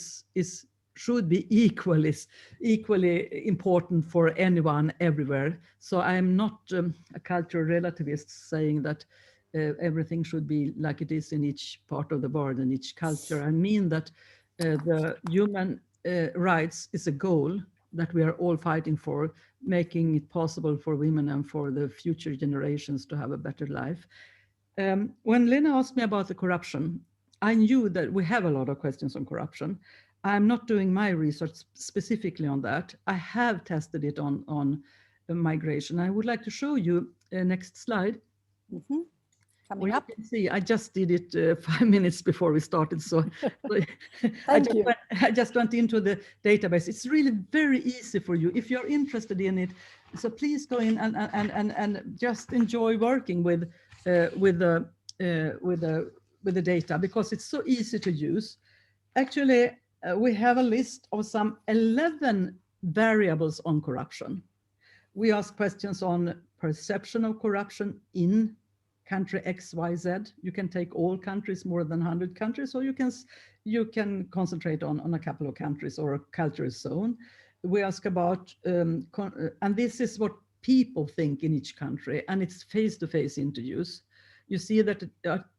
should be equally important for anyone, everywhere. So I am not a cultural relativist saying that everything should be like it is in each part of the world and each culture. I mean that the human rights is a goal that we are all fighting for, making it possible for women and for the future generations to have a better life. When Lena asked me about the corruption, I knew that we have a lot of questions on corruption. I'm not doing my research specifically on that. I have tested it on migration. I would like to show you next slide. Mm-hmm. Coming Well, up. you can see, I just did it 5 minutes before we started, so I just went into the database. It's really very easy for you if you're interested in it. So please go in and just enjoy working with the data, because it's so easy to use. Actually, we have a list of some 11 variables on corruption. We ask questions on perception of corruption in country X, Y, Z. You can take all countries, more than 100 countries, or you can concentrate on a couple of countries or a cultural zone. We ask about, and this is what people think in each country, and it's face-to-face interviews. You see that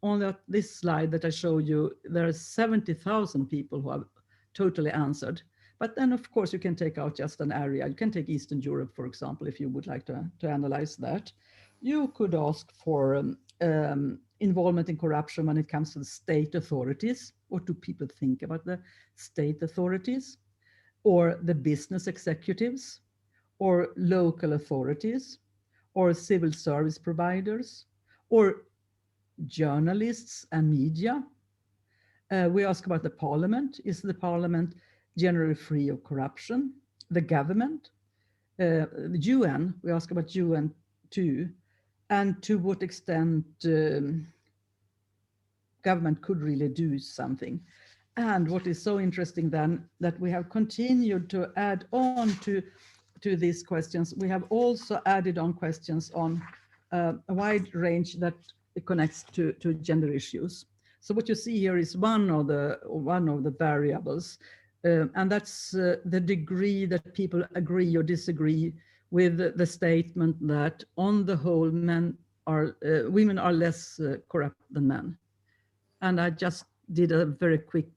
on this slide that I showed you, there are 70,000 people who have totally answered. But then, of course, you can take out just an area. You can take Eastern Europe, for example, if you would like to analyze that. You could ask for involvement in corruption when it comes to the state authorities. What do people think about the state authorities, or the business executives, or local authorities, or civil service providers, or journalists and media? We ask about the parliament. Is the parliament generally free of corruption? The government, the UN, we ask about UN too, and to what extent government could really do something. And what is so interesting then, that we have continued to add on to these questions. We have also added on questions on a wide range that connects to gender issues. So what you see here is one of the variables. And that's the degree that people agree or disagree with the statement that on the whole, women are less corrupt than men. And I just did a very quick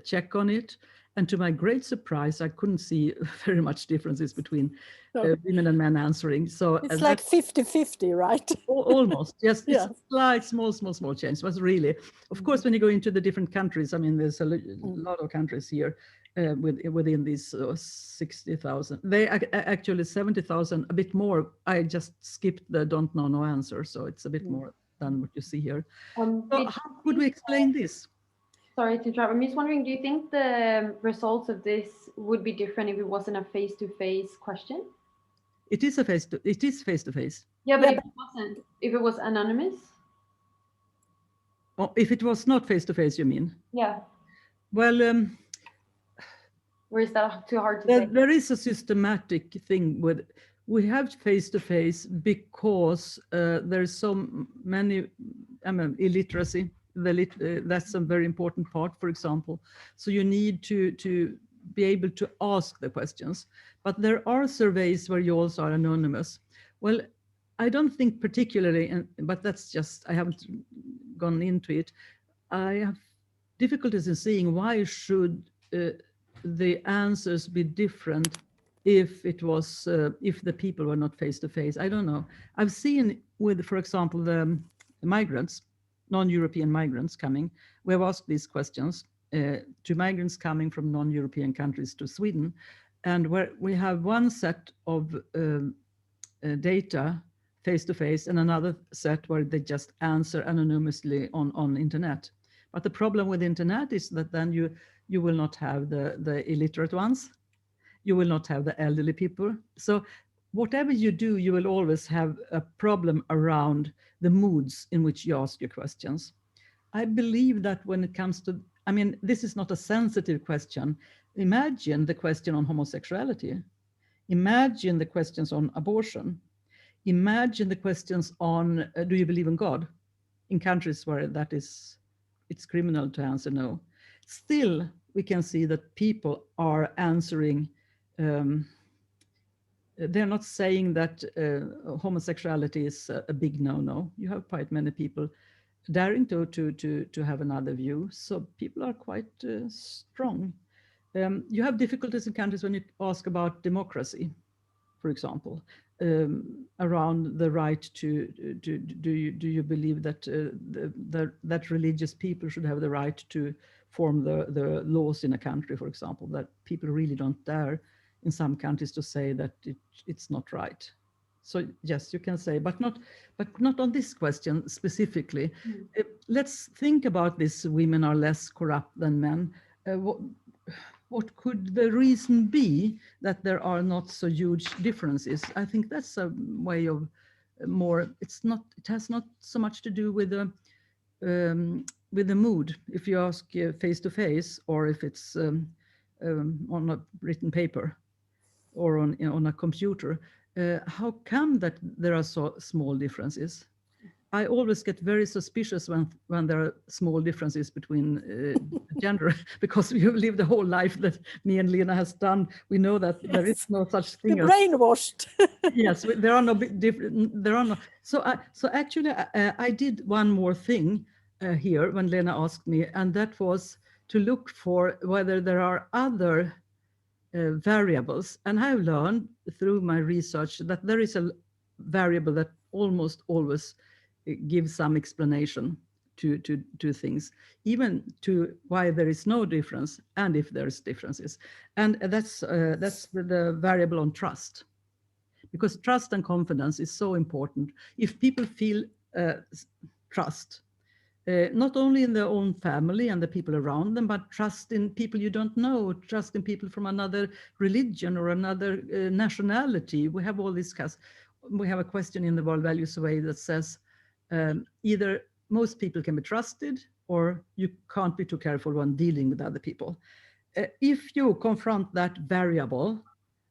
check on it. And to my great surprise, I couldn't see very much differences between women and men answering. So it's like 50-50, right? Almost, yes. Yeah. It's like small change. But really, of course, when you go into the different countries, I mean, there's a lot of countries here within these 60,000. They actually 70,000, a bit more. I just skipped the don't know, no answer. So it's a bit more than what you see here. So how could we explain this? Sorry to interrupt. I'm just wondering, do you think the results of this would be different if it wasn't a face-to-face question? It is face-to-face. Yeah, but if it wasn't, if it was anonymous? Oh, if it was not face-to-face, you mean? Yeah. Well, or is that too hard to say? There is a systematic thing with, we have face-to-face because there's so many, illiteracy. That's a very important part, for example. So you need to be able to ask the questions. But there are surveys where you also are anonymous. Well, I don't think particularly, but that's just, I haven't gone into it. I have difficulties in seeing why should the answers be different if it was, if the people were not face-to-face. I don't know. I've seen with, for example, the migrants, non-European migrants coming, we have asked these questions to migrants coming from non-European countries to Sweden. And where we have one set of data face-to-face and another set where they just answer anonymously on internet. But the problem with internet is that then you will not have the illiterate ones. You will not have the elderly people. So whatever you do, you will always have a problem around the moods in which you ask your questions. I believe that when it comes to, I mean, this is not a sensitive question. Imagine the question on homosexuality. Imagine the questions on abortion. Imagine the questions on, do you believe in God? In countries where that is, it's criminal to answer no. Still, we can see that people are answering, they're not saying that homosexuality is a big no-no. You have quite many people daring to have another view. So people are quite strong. You have difficulties in countries when you ask about democracy, for example, around the right to do you believe that that religious people should have the right to form the laws in a country, for example, that people really don't dare in some countries to say that it's not right. So yes, you can say, but not on this question specifically. Let's think about this: women are less corrupt than men. What could the reason be that there are not so huge differences? I think that's a way of more. It has not so much to do with the mood. If you ask face to face, or if it's on a written paper, or on a computer, how come that there are so small differences? I always get very suspicious when there are small differences between gender, because we've lived the whole life that me and Lena has done. We know that there is no such thing. You're brainwashed. Yes, there are no different. There are no. So actually, I did one more thing here when Lena asked me, and that was to look for whether there are other variables. And I've learned through my research that there is a variable that almost always gives some explanation to things, even to why there is no difference and if there's differences. And that's the variable on trust, because trust and confidence is so important. If people feel trust, not only in their own family and the people around them, but trust in people you don't know, trust in people from another religion or another nationality. We have all these we have a question in the World Value Survey that says either most people can be trusted or you can't be too careful when dealing with other people. If you confront that variable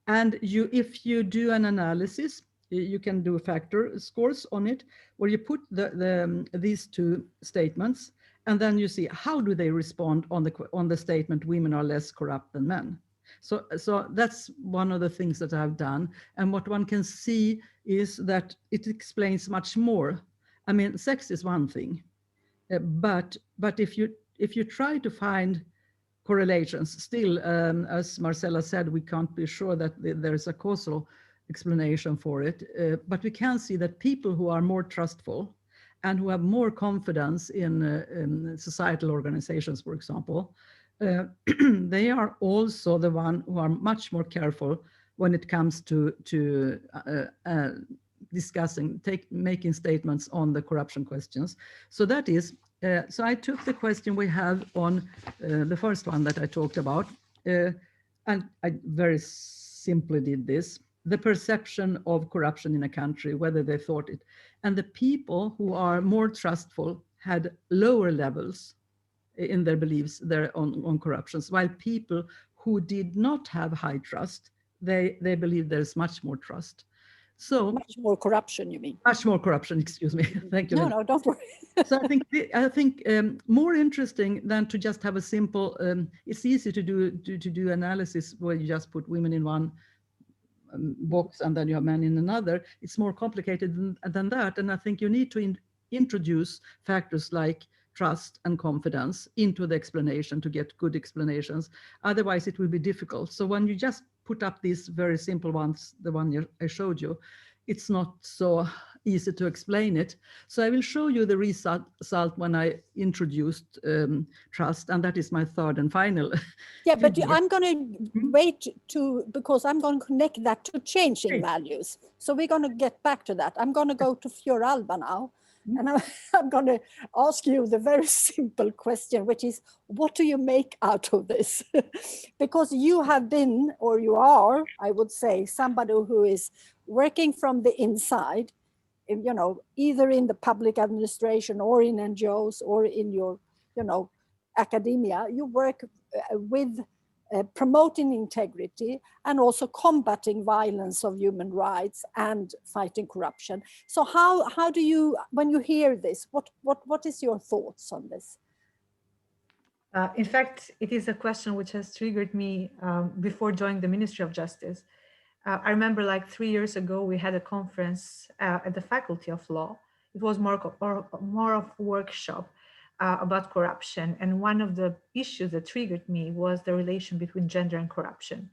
and if you do an analysis, you can do factor scores on it, where you put these two statements and then you see how do they respond on the statement women are less corrupt than men. So that's one of the things that I've done. And what one can see is that it explains much more. I mean, sex is one thing, but if you try to find correlations, still, as Marsela said, we can't be sure that there's a causal explanation for it, but we can see that people who are more trustful and who have more confidence in societal organizations, for example, they are also the one who are much more careful when it comes to discussing, making statements on the corruption questions. So that is, so I took the question we have on the first one that I talked about, and I very simply did this, the perception of corruption in a country, whether they thought it. And the people who are more trustful had lower levels in their beliefs there on corruptions, while people who did not have high trust, they believe there's much more trust. So much more corruption, you mean? Much more corruption, excuse me. Thank you. No, don't worry. So I think more interesting than to just have a simple, it's easy to do analysis where you just put women in one box and then you have men in another. It's more complicated than that. And I think you need to introduce factors like trust and confidence into the explanation to get good explanations. Otherwise, it will be difficult. So when you just put up these very simple ones, the one I showed you, it's not so easy to explain it. So I will show you the result when I introduced trust, and that is my third and final. Yeah, but I'm going to wait because I'm going to connect that to changing values. So we're going to get back to that. I'm going to go to Fjoralba now. And I'm going to ask you the very simple question, which is, what do you make out of this? Because you have been, or you are, I would say, somebody who is working from the inside, you know, either in the public administration or in NGOs or in your, you know, academia. You work with promoting integrity and also combating violence of human rights and fighting corruption. So how do you, when you hear this, what is your thoughts on this? In fact, it is a question which has triggered me before joining the Ministry of Justice. I remember like 3 years ago, we had a conference at the Faculty of Law. It was more of a workshop about corruption. And one of the issues that triggered me was the relation between gender and corruption.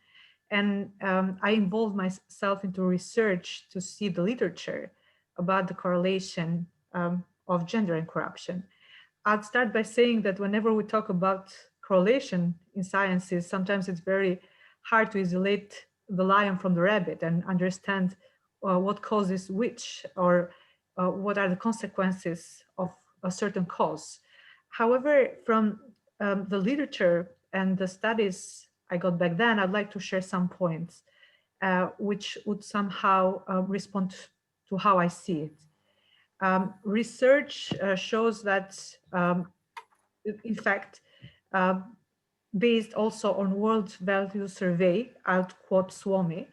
And I involved myself into research to see the literature about the correlation of gender and corruption. I'd start by saying that whenever we talk about correlation in sciences, sometimes it's very hard to isolate the lion from the rabbit and understand what causes which, or what are the consequences of a certain cause. However, from the literature and the studies I got back then, I'd like to share some points which would somehow respond to how I see it. Research shows that, in fact, based also on World Value Survey, I'll quote SWAMI,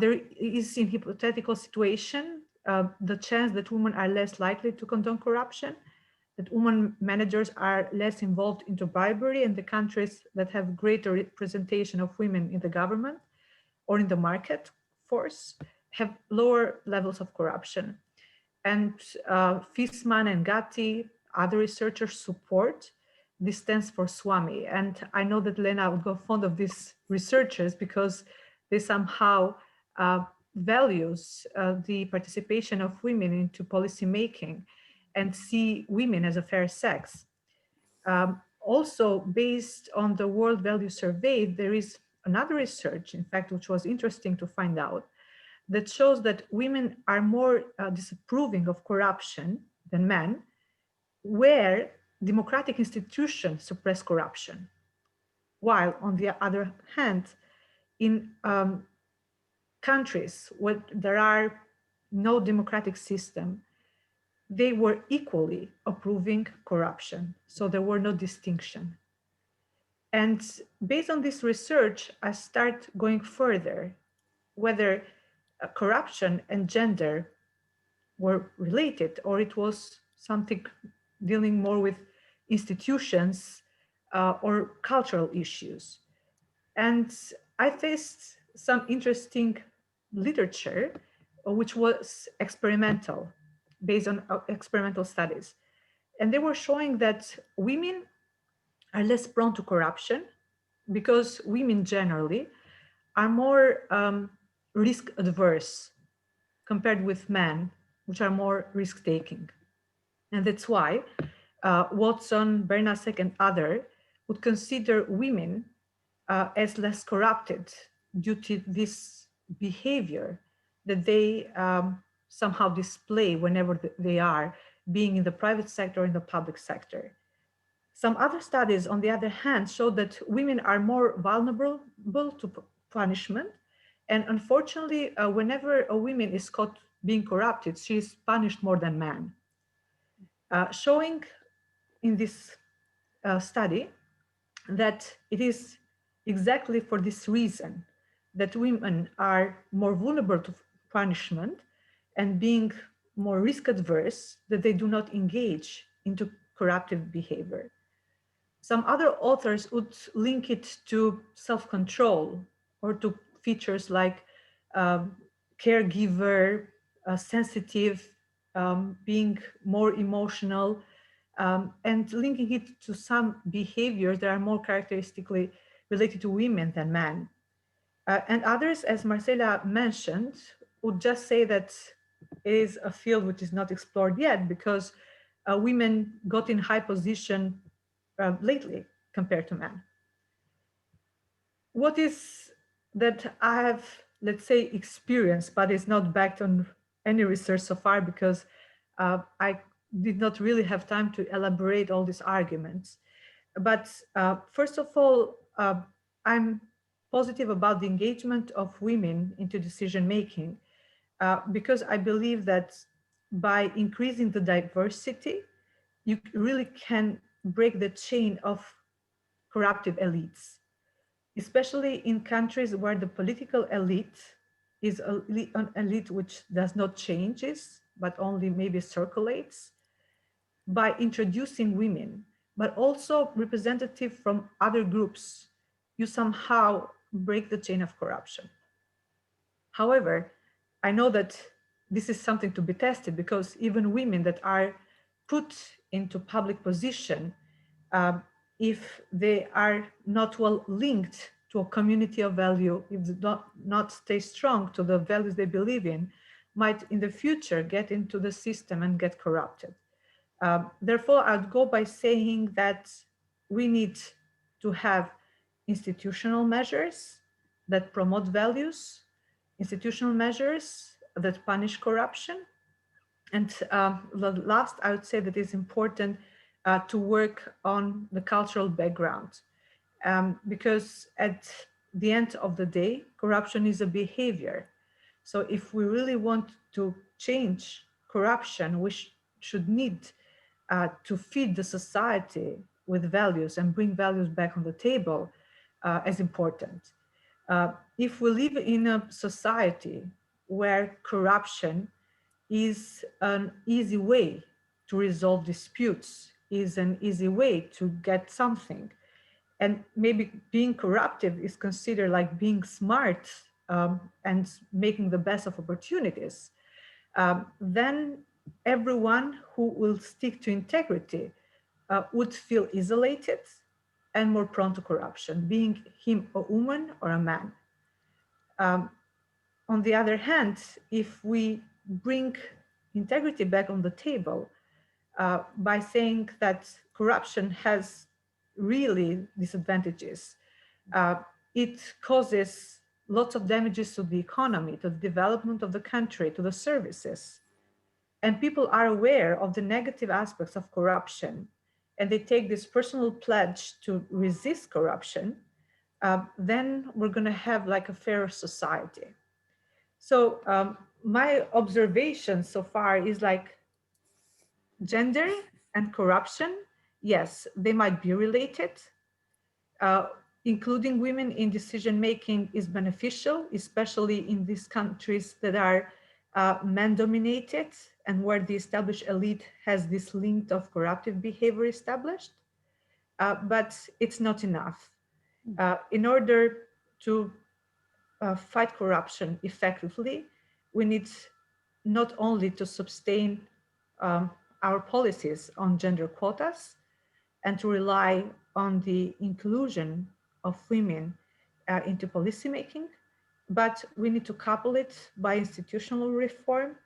there is in hypothetical situation, the chance that women are less likely to condone corruption, that women managers are less involved into bribery, and the countries that have greater representation of women in the government or in the market force have lower levels of corruption. And Fisman and Gatti, other researchers support. This stands for SWAMI. And I know that Lena would go fond of these researchers because they somehow values the participation of women into policy making and see women as a fair sex. Also, based on the World Value Survey, there is another research, in fact, which was interesting to find out, that shows that women are more disapproving of corruption than men, where democratic institutions suppress corruption. While, on the other hand, in countries where there are no democratic system, they were equally approving corruption. So there were no distinction. And based on this research, I start going further, whether corruption and gender were related, or it was something dealing more with institutions or cultural issues. And I faced some interesting literature, which was experimental, based on experimental studies. And they were showing that women are less prone to corruption because women generally are more risk adverse compared with men, which are more risk taking. And that's why Watson, Bernasek, and others would consider women as less corrupted due to this behavior that they somehow display whenever they are being in the private sector or in the public sector. Some other studies, on the other hand, show that women are more vulnerable to punishment. And unfortunately, whenever a woman is caught being corrupted, she is punished more than men. Showing in this study that it is exactly for this reason that women are more vulnerable to punishment and being more risk adverse, that they do not engage into corruptive behavior. Some other authors would link it to self-control or to features like caregiver, sensitive, being more emotional, and linking it to some behaviors that are more characteristically related to women than men. And others, as Marsela mentioned, would just say that it is a field which is not explored yet because women got in high position lately compared to men. What is that I have, let's say, experienced, but it's not backed on any research so far because I did not really have time to elaborate all these arguments. But first of all, I'm positive about the engagement of women into decision-making because I believe that by increasing the diversity, you really can break the chain of corruptive elites, especially in countries where the political elite is an elite which does not changes, but only maybe circulates. By introducing women, but also representative from other groups, you somehow break the chain of corruption. However, I know that this is something to be tested because even women that are put into public position, if they are not well linked to a community of value, if they not stay strong to the values they believe in, might in the future get into the system and get corrupted. Therefore, I'd go by saying that we need to have institutional measures that promote values, institutional measures that punish corruption. And the last, I would say that it's important to work on the cultural background because at the end of the day, corruption is a behavior. So if we really want to change corruption, we should need to feed the society with values and bring values back on the table as important. If we live in a society where corruption is an easy way to resolve disputes, is an easy way to get something, and maybe being corruptive is considered like being smart and making the best of opportunities, then everyone who will stick to integrity would feel isolated and more prone to corruption, being him a woman or a man. On the other hand, if we bring integrity back on the table by saying that corruption has really disadvantages, it causes lots of damages to the economy, to the development of the country, to the services. And people are aware of the negative aspects of corruption, and they take this personal pledge to resist corruption, then we're going to have like a fairer society. So my observation so far is like gender and corruption, yes, they might be related. Including women in decision-making is beneficial, especially in these countries that are man-dominated and where the established elite has this link of corruptive behavior established, but it's not enough. In order to fight corruption effectively, we need not only to sustain our policies on gender quotas and to rely on the inclusion of women into policymaking, but we need to couple it by institutional reform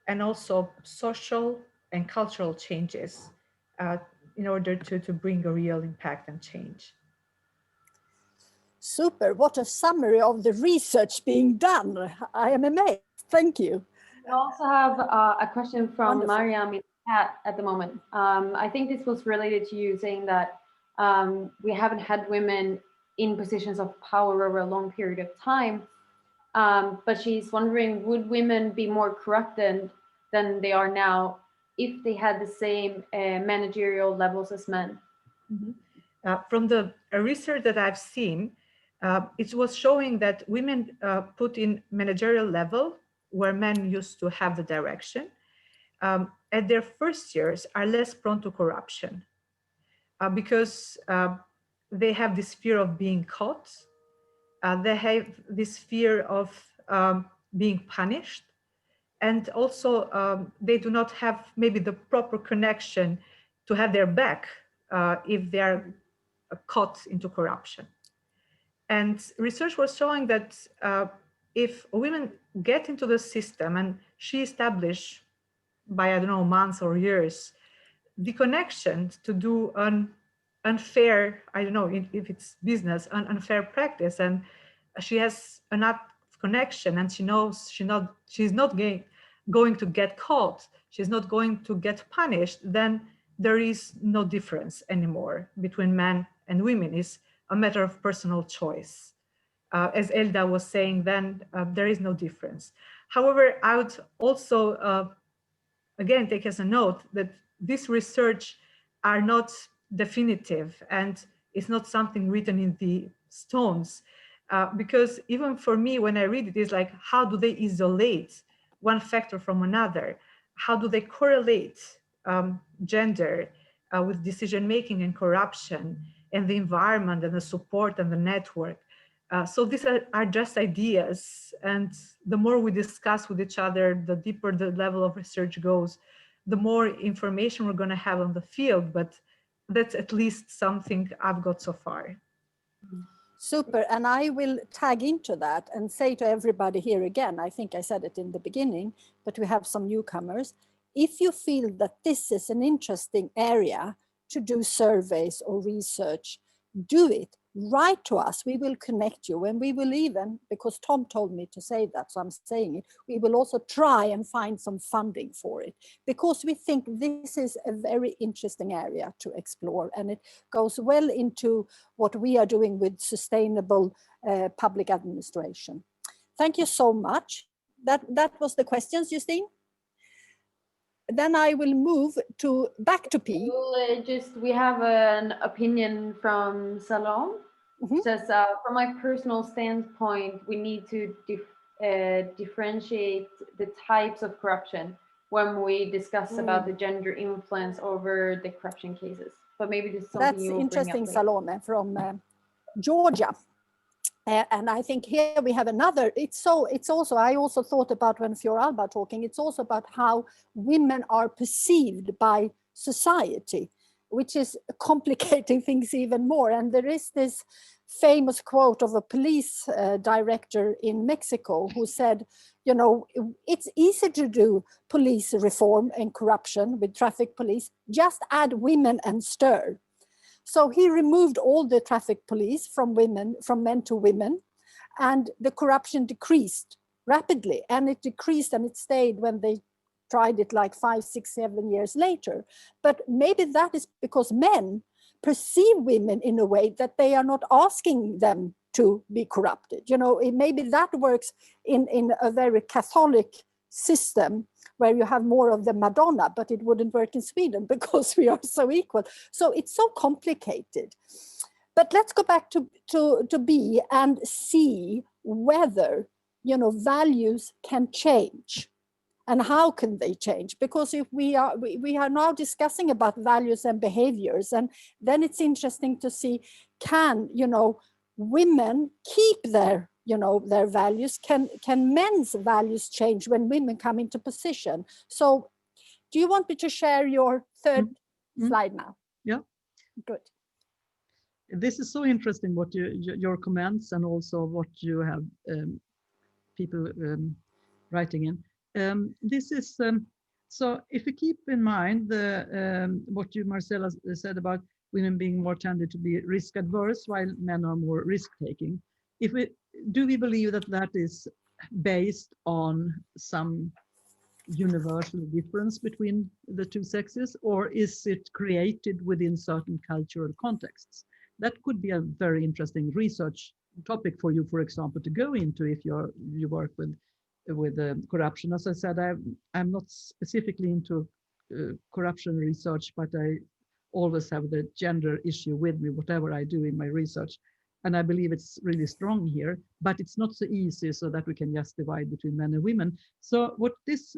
and also social and cultural changes in order to bring a real impact and change. Super, what a summary of the research being done. I am amazed, thank you. We also have a question from Wonderful. Mariia in the chat at the moment. I think this was related to you saying that we haven't had women in positions of power over a long period of time, but she's wondering, would women be more corrupt than they are now if they had the same managerial levels as men? Mm-hmm. From the research that I've seen, it was showing that women put in managerial level where men used to have the direction, at their first years are less prone to corruption because they have this fear of being caught. They have this fear of being punished. And also they do not have maybe the proper connection to have their back if they are caught into corruption. And research was showing that if women get into the system and she established by, I don't know, months or years, the connection to do an unfair, I don't know if it's business, an unfair practice, and she has enough connection and she knows she's not going to get caught, she's not going to get punished, then there is no difference anymore between men and women. It's a matter of personal choice. As Elda was saying, then there is no difference. However, I would also, again, take as a note that this research are not definitive and it's not something written in the stones. Because even for me, when I read it, it's like, how do they isolate one factor from another? How do they correlate gender with decision-making and corruption and the environment and the support and the network? So these are just ideas. And the more we discuss with each other, the deeper the level of research goes, the more information we're going to have on the field. But that's at least something I've got so far. Super, and I will tag into that and say to everybody here again, I think I said it in the beginning, but we have some newcomers. If you feel that this is an interesting area to do surveys or research, do it. Write to us, we will connect you, and we will even, because Tom told me to say that, so I'm saying it, we will also try and find some funding for it, because we think this is a very interesting area to explore, and it goes well into what we are doing with sustainable public administration. Thank you so much. That was the questions, Justine. Then I will move back to P. We have an opinion from Salon. Mm-hmm. It says, from my personal standpoint, we need to differentiate the types of corruption when we discuss about the gender influence over the corruption cases. But maybe this is something that's you will interesting, bring up Salome from Georgia. And I think here we have another, I also thought about when Fjoralba talking, it's also about how women are perceived by society, which is complicating things even more. And there is this famous quote of a police director in Mexico who said, you know, it's easy to do police reform and corruption with traffic police, just add women and stir. So he removed all the traffic police from men to women, and the corruption decreased rapidly, and it decreased and it stayed when they tried it like 5, 6, 7 years later. But maybe that is because men perceive women in a way that they are not asking them to be corrupted. You know, maybe that works in a very Catholic system where you have more of the Madonna, but it wouldn't work in Sweden because we are so equal. So it's so complicated. But let's go back to B and see whether, you know, values can change. and how can they change? Because if we are now discussing about values and behaviors, and then it's interesting to see, can, you know, women keep their, you know, their values? Can men's values change when women come into position? So do you want me to share your third slide now? Yeah. Good. This is so interesting, what your comments, and also what you have people writing in. This is so if you keep in mind the what you, Marsela, said about women being more tended to be risk adverse while men are more risk taking. Do we believe that that is based on some universal difference between the two sexes, or is it created within certain cultural contexts? That could be a very interesting research topic for you, for example, to go into if you work with corruption. As I said, I'm not specifically into corruption research, but I always have the gender issue with me, whatever I do in my research. And I believe it's really strong here, but it's not so easy so that we can just divide between men and women. So what this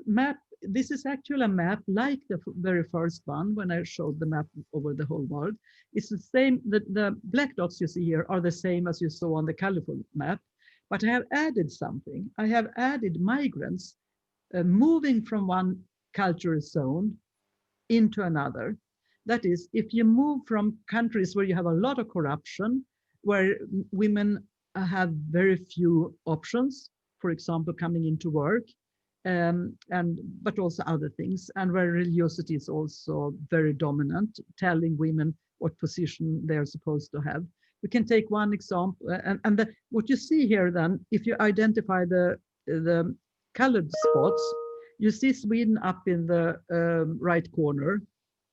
is actually a map like the very first one when I showed the map over the whole world. It's the same, the black dots you see here are the same as you saw on the colorful map, but I have added something. I have added migrants moving from one cultural zone into another. That is, if you move from countries where you have a lot of corruption, where women have very few options, for example, coming into work, but also other things, and where religiosity is also very dominant, telling women what position they're supposed to have. We can take one example, and what you see here then, if you identify the colored spots, you see Sweden up in the right corner.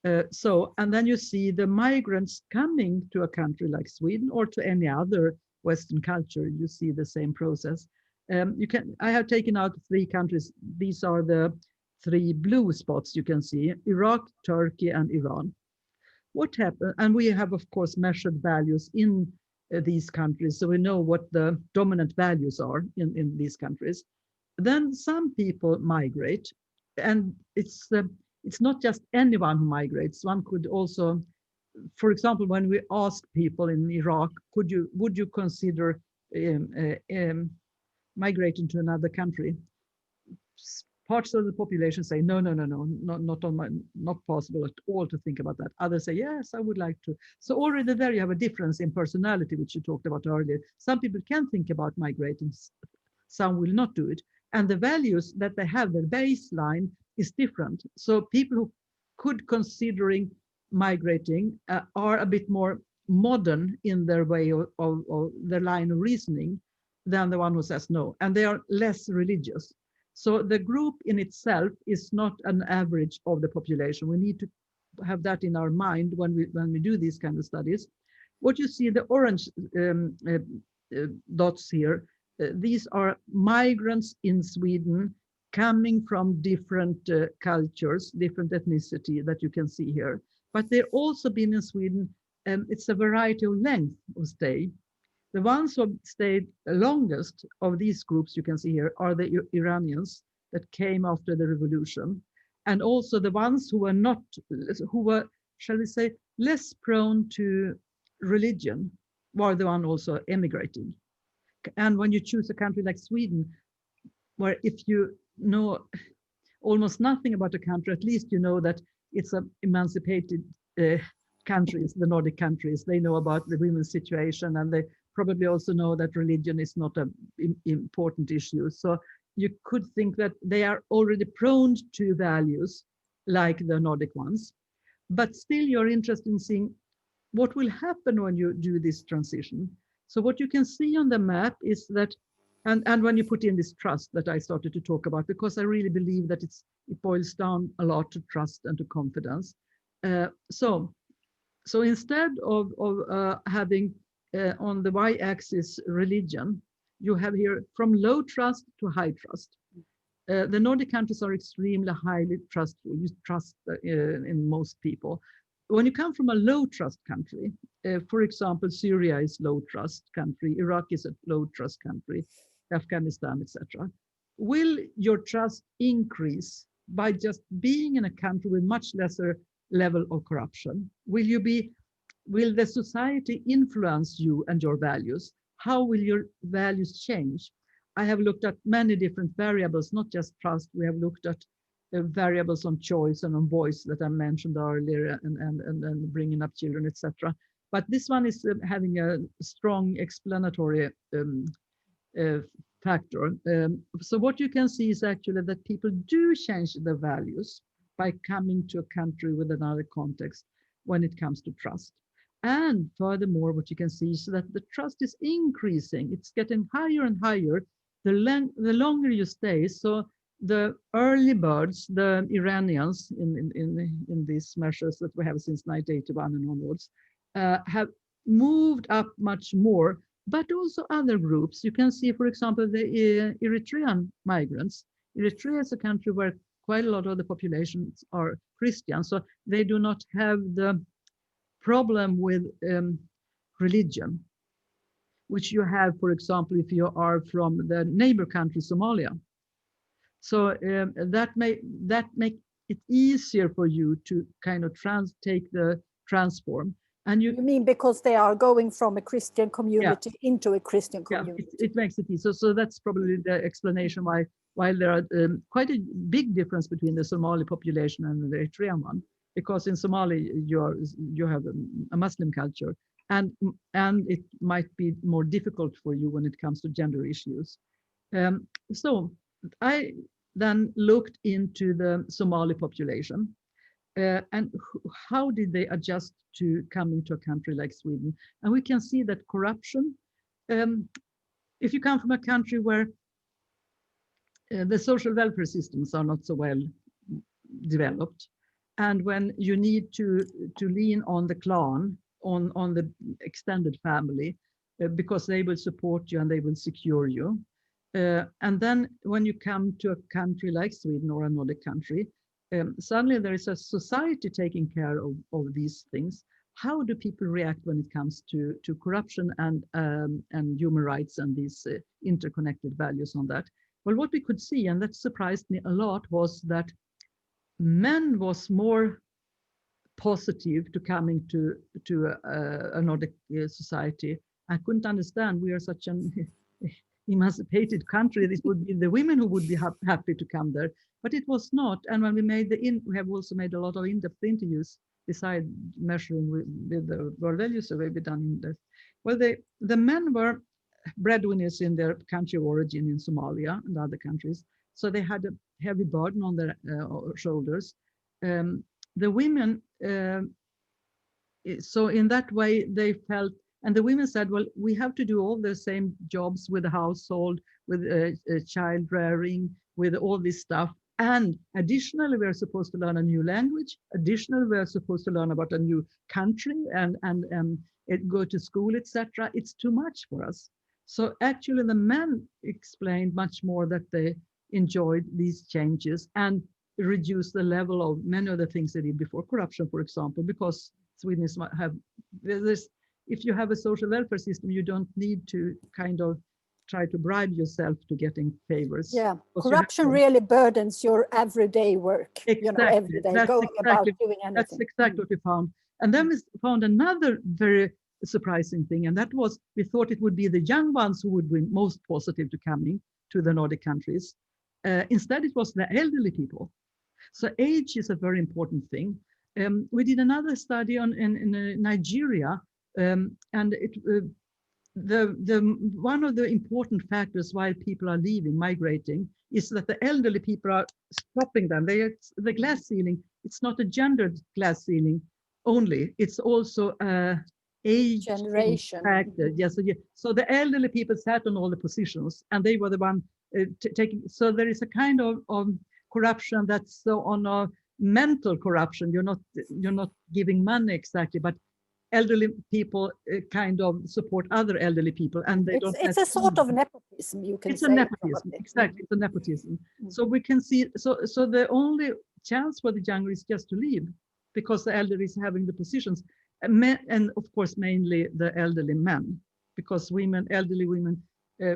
And then you see the migrants coming to a country like Sweden or to any other Western culture, you see the same process. I have taken out 3 countries. These are the 3 blue spots you can see: Iraq, Turkey, and Iran. What happened? And we have, of course, measured values in these countries, so we know what the dominant values are in these countries. Then some people migrate, and it's not just anyone who migrates. One could also, for example, when we ask people in Iraq, would you consider migrating to another country? Parts of the population say no, not possible at all to think about that. Others say yes, I would like to. So already there you have a difference in personality, which you talked about earlier. Some people can think about migrating, some will not do it, and the values that they have, their baseline, is different. So people who could considering migrating are a bit more modern in their way of their line of reasoning than the one who says no, and they are less religious. So the group in itself is not an average of the population. We need to have that in our mind when we do these kind of studies. What you see, the orange dots here, these are migrants in Sweden coming from different cultures, different ethnicity that you can see here. But they've also been in Sweden, and it's a variety of length of stay. The ones who have stayed longest of these groups you can see here are the Iranians that came after the revolution. And also the ones who were, shall we say, less prone to religion were the one also emigrating. And when you choose a country like Sweden, where if you know almost nothing about the country, at least you know that it's an emancipated countries, the Nordic countries. They know about the women's situation, and they probably also know that religion is not an important issue. So you could think that they are already prone to values like the Nordic ones. But still you're interested in seeing what will happen when you do this transition. So what you can see on the map is that, and when you put in this trust that I started to talk about, because I really believe that it boils down a lot to trust and to confidence. So instead of having on the y-axis religion, you have here from low trust to high trust. The Nordic countries are extremely highly trustful. You trust in most people. When you come from a low trust country, for example, Syria is low trust country, Iraq is a low trust country, Afghanistan, etc. will your trust increase by just being in a country with much lesser level of corruption? Will the society influence you and your values? How will your values change? I have looked at many different variables, not just trust. We have looked at variables on choice and on voice that I mentioned earlier, and bringing up children, etc. But this one is having a strong explanatory factor. So what you can see is actually that people do change their values by coming to a country with another context when it comes to trust. And furthermore, what you can see is that the trust is increasing. It's getting higher and higher the longer you stay. So the early birds, the Iranians in these measures that we have since 1981 and onwards, have moved up much more, but also other groups. You can see, for example, the Eritrean migrants. Eritrea is a country where quite a lot of the populations are Christian, so they do not have the problem with religion, which you have, for example, if you are from the neighbor country, Somalia. So that make it easier for you to kind of take the transform. And you mean because they are going from a Christian community into a Christian community? Yeah, it makes it easier. So that's probably the explanation why there are quite a big difference between the Somali population and the Eritrean one. Because in Somalia you have a Muslim culture, and it might be more difficult for you when it comes to gender issues. So I then looked into the Somali population and how did they adjust to coming to a country like Sweden. And we can see that corruption, if you come from a country where the social welfare systems are not so well developed, and when you need to lean on the clan, on the extended family, because they will support you and they will secure you. And then when you come to a country like Sweden or another country, suddenly there is a society taking care of these things. How do people react when it comes to corruption and human rights and these interconnected values on that? Well, what we could see, and that surprised me a lot, was that men was more positive to coming to another society. I couldn't understand. We are such an emancipated country. This would be the women who would be happy to come there, but it was not. And when we made we have also made a lot of in-depth interviews beside measuring with the world value survey we done in this. Well, the men were breadwinners in their country of origin in Somalia and other countries, so they had a heavy burden on their shoulders. The women, so in that way they felt, and the women said, well, we have to do all the same jobs with the household, with child rearing, with all this stuff. And additionally, we're supposed to learn a new language. Additionally, we're supposed to learn about a new country and go to school, etc. It's too much for us. So actually the men explained much more that they enjoyed these changes and reduce the level of many of the things they did before. Corruption, for example, because Sweden if you have a social welfare system, you don't need to kind of try to bribe yourself to getting favors. Yeah, corruption really burdens your everyday work. Exactly. Every day, about doing anything. That's exactly what we found. And then we found another very surprising thing, and that was, we thought it would be the young ones who would be most positive to coming to the Nordic countries. Instead, it was the elderly people. So age is a very important thing. We did another study in Nigeria, and one of the important factors why people are leaving, migrating, is that the elderly people are stopping them. The glass ceiling, it's not a gendered glass ceiling only, it's also age generation factor. Yes, so the elderly people sat on all the positions, and they were the one taking. So there is a kind of corruption that's on a mental corruption. You're not giving money exactly, but elderly people kind of support other elderly people, and they don't. It's a sort of nepotism, you can say. It's a nepotism, exactly. It's a nepotism. So we can see. So the only chance for the younger is just to leave, because the elderly is having the positions, and of course mainly the elderly men, because elderly women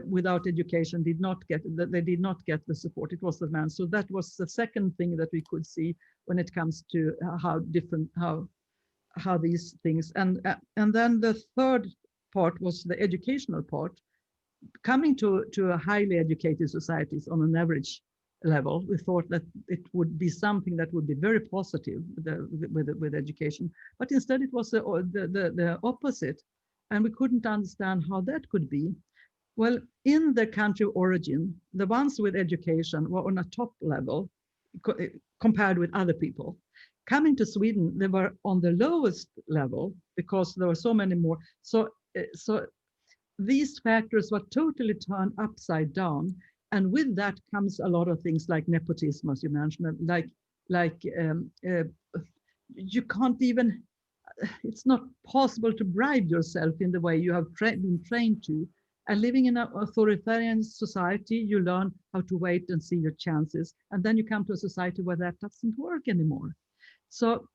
without education did not get the support. It was the man. So that was the second thing that we could see when it comes to how these things, and then the third part was the educational part. Coming to a highly educated societies on an average level, we thought that it would be something that would be very positive with education, but instead it was the opposite, and we couldn't understand how that could be. Well, in the country of origin, the ones with education were on a top level compared with other people. Coming to Sweden, they were on the lowest level because there were so many more. So these factors were totally turned upside down. And with that comes a lot of things like nepotism, as you mentioned, you can't even, it's not possible to bribe yourself in the way you have been trained to. And living in an authoritarian society, you learn how to wait and see your chances. And then you come to a society where that doesn't work anymore. So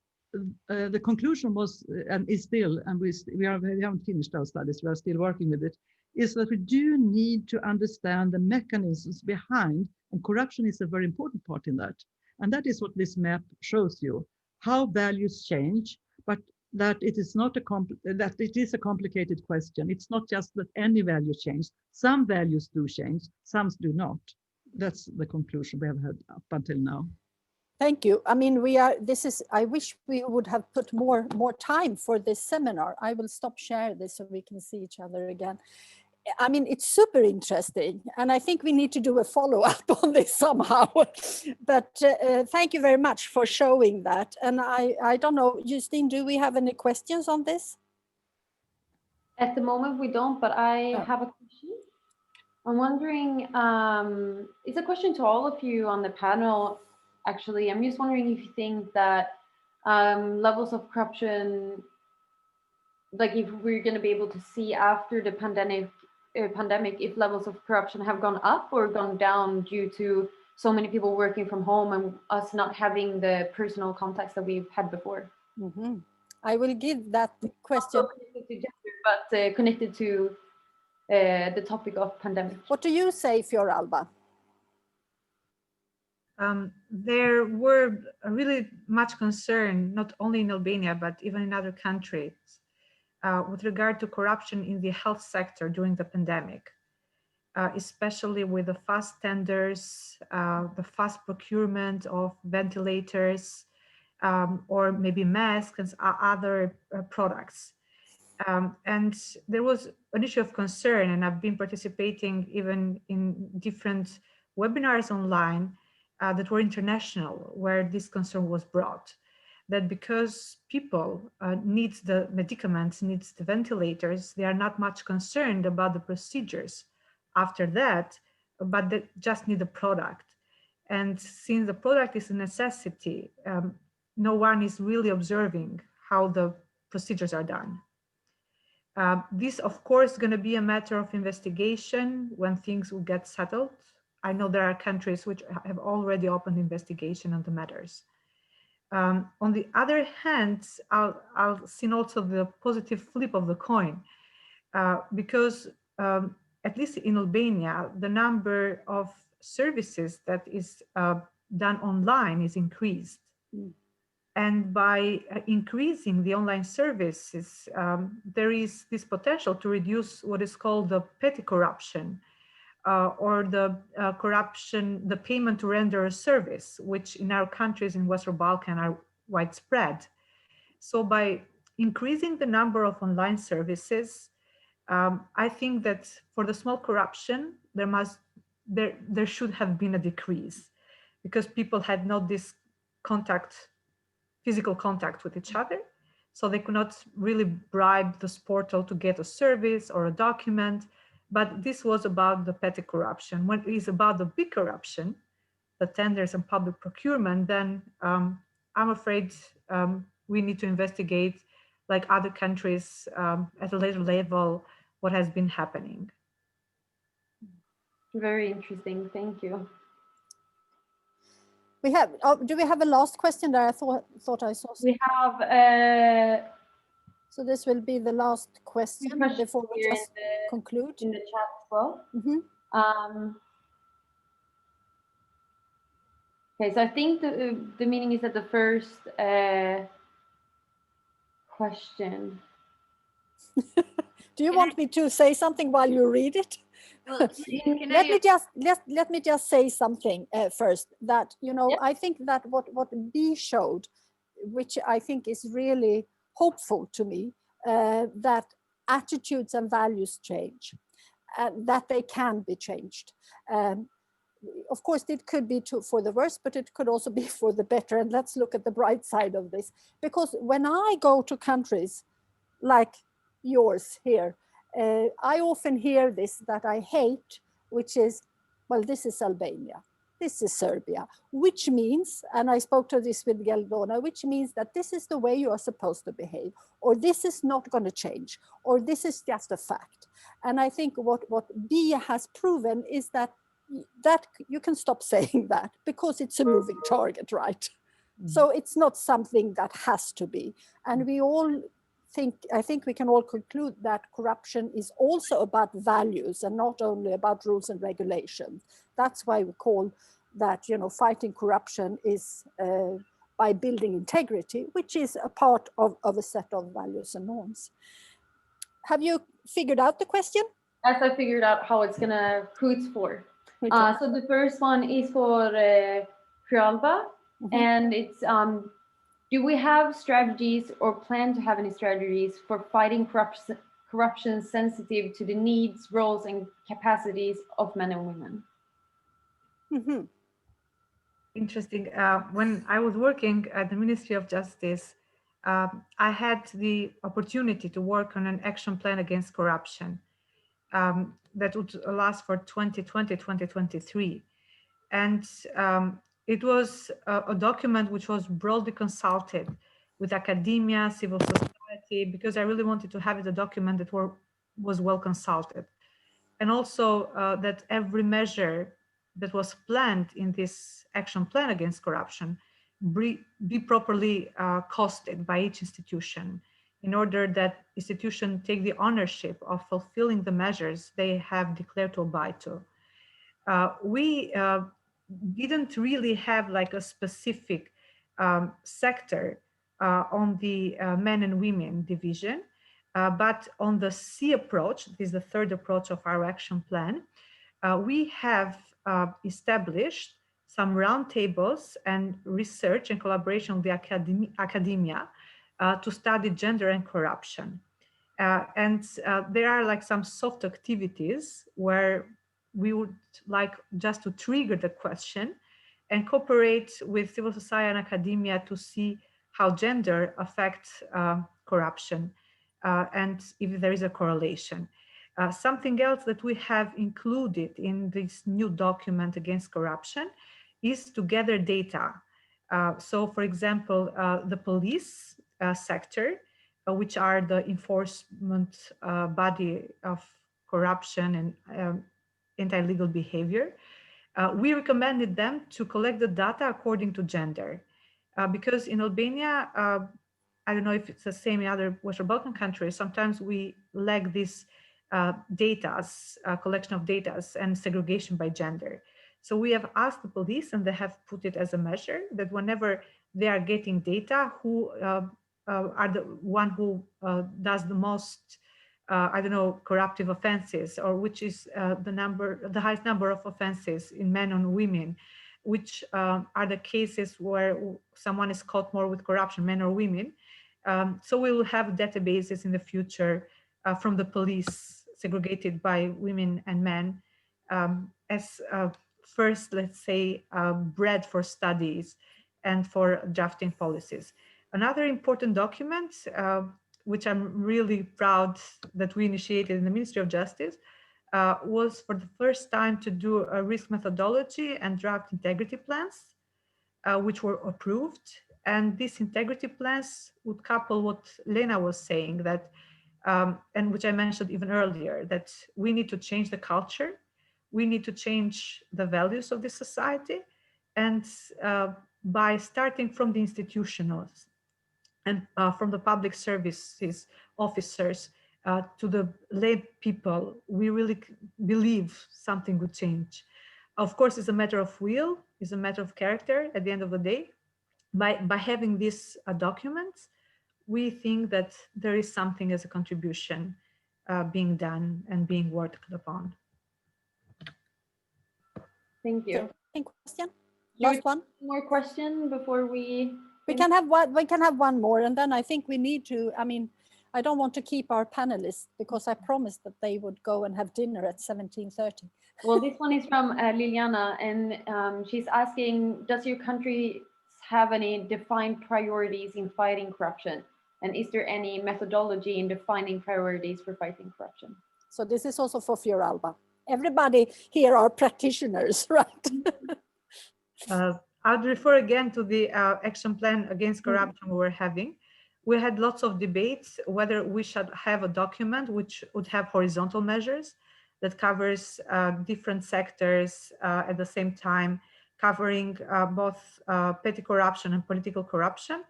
the conclusion was, and is still, and we haven't finished our studies, we are still working with it, is that we do need to understand the mechanisms behind, and corruption is a very important part in that. And that is what this map shows you, how values change, but that it is not that it is a complicated question. It's not just that any value change. Some values do change, some do not. That's the conclusion we have had up until now. Thank you. I mean, I wish we would have put more time for this seminar. I will stop share this so we can see each other again. I mean, it's super interesting, and I think we need to do a follow-up on this somehow. But thank you very much for showing that. And I don't know, Justine, do we have any questions on this? At the moment, we don't, but I have a question. I'm wondering, it's a question to all of you on the panel, actually. I'm just wondering if you think that levels of corruption, like if we're going to be able to see after the pandemic, if levels of corruption have gone up or gone down due to so many people working from home and us not having the personal contacts that we've had before. Mm-hmm. I will give that question. Also connected to gender, but connected to the topic of pandemic. What do you say, Fjoralba? There were really much concern, not only in Albania, but even in other countries, with regard to corruption in the health sector during the pandemic, especially with the fast tenders, the fast procurement of ventilators, or maybe masks and other products. And there was an issue of concern, and I've been participating even in different webinars online that were international, where this concern was brought. That because people need the medicaments, need the ventilators, they are not much concerned about the procedures after that, but they just need the product. And since the product is a necessity, no one is really observing how the procedures are done. This, of course, is going to be a matter of investigation when things will get settled. I know there are countries which have already opened investigation on the matters. On the other hand, I'll see also the positive flip of the coin, because at least in Albania, the number of services that is done online is increased. And by increasing the online services, there is this potential to reduce what is called the petty corruption, or the corruption, the payment to render a service, which in our countries in Western Balkan are widespread. So by increasing the number of online services, I think that for the small corruption, there should have been a decrease, because people had not this physical contact with each other. So they could not really bribe this portal to get a service or a document. But this was about the petty corruption. When it is about the big corruption, the tenders and public procurement, then I'm afraid we need to investigate, like other countries, at a later level, what has been happening. Very interesting. Thank you. We have. Oh, do we have a last question there? I thought I saw. We have So this will be the last question before we just conclude. In the chat as well. Okay, so I think the meaning is that the first question. Do you want me to say something while you read it? Well, let me just say something first, that, you know, I think that what B showed, which I think is really hopeful to me, that attitudes and values change, that they can be changed. Of course, it could be for the worse, but it could also be for the better. And let's look at the bright side of this. Because when I go to countries like yours here, I often hear this that I hate, which is, well, this is Albania, this is Serbia, which means, and I spoke to this with Geldona, which means that this is the way you are supposed to behave, or this is not going to change, or this is just a fact. And I think what B has proven is that you can stop saying that, because it's a moving target, right? So it's not something that has to be. And we all I think we can all conclude that corruption is also about values and not only about rules and regulations. That's why we call that, you know, fighting corruption is by building integrity, which is a part of a set of values and norms. Have you figured out the question? As I figured out who it's for. Okay. So the first one is for Fjoralba, and it's do we have strategies or plan to have any strategies for fighting corruption sensitive to the needs, roles, and capacities of men and women? Interesting. When I was working at the Ministry of Justice, I had the opportunity to work on an action plan against corruption that would last for 2020-2023. And it was a document which was broadly consulted with academia, civil society, because I really wanted to have it a document that was well consulted. And also that every measure that was planned in this action plan against corruption be properly costed by each institution, in order that institutions take the ownership of fulfilling the measures they have declared to abide to. We didn't really have like a specific sector on the men and women division, but on the C approach, this is the third approach of our action plan, we have established some roundtables and research and collaboration with the academia to study gender and corruption. And there are like some soft activities where we would like just to trigger the question and cooperate with civil society and academia to see how gender affects corruption and if there is a correlation. Something else that we have included in this new document against corruption is to gather data. So for example, the police sector, which are the enforcement body of corruption and anti-legal behavior, we recommended them to collect the data according to gender. Because in Albania, I don't know if it's the same in other Western Balkan countries, sometimes we lack this collection of data and segregation by gender. So we have asked the police, and they have put it as a measure that whenever they are getting data, who are the one who does the most, corruptive offenses, or which is the highest number of offenses in men and women, which are the cases where someone is caught more with corruption, men or women. So we will have databases in the future from the police, segregated by women and men, as first, let's say, bread for studies and for drafting policies. Another important document, which I'm really proud that we initiated in the Ministry of Justice, was for the first time to do a risk methodology and draft integrity plans, which were approved. And these integrity plans would couple what Lena was saying, that, and which I mentioned even earlier, that we need to change the culture, we need to change the values of the society, and by starting from the institutionals and from the public services, officers to the lay people, we really believe something would change. Of course, it's a matter of will, it's a matter of character at the end of the day. By having these documents, we think that there is something as a contribution being done and being worked upon. Thank you. Question? Last Last one. More question before we. We can have one. We can have one more, and then I think we need to. I mean, I don't want to keep our panelists because I promised that they would go and have dinner at 17:30. Well, this one is from Liliana, and she's asking, does your country have any defined priorities in fighting corruption? And is there any methodology in defining priorities for fighting corruption? So this is also for Fjoralba. Everybody here are practitioners, right? I'd refer again to the action plan against corruption we were having. We had lots of debates whether we should have a document which would have horizontal measures that covers different sectors at the same time, covering both petty corruption and political corruption,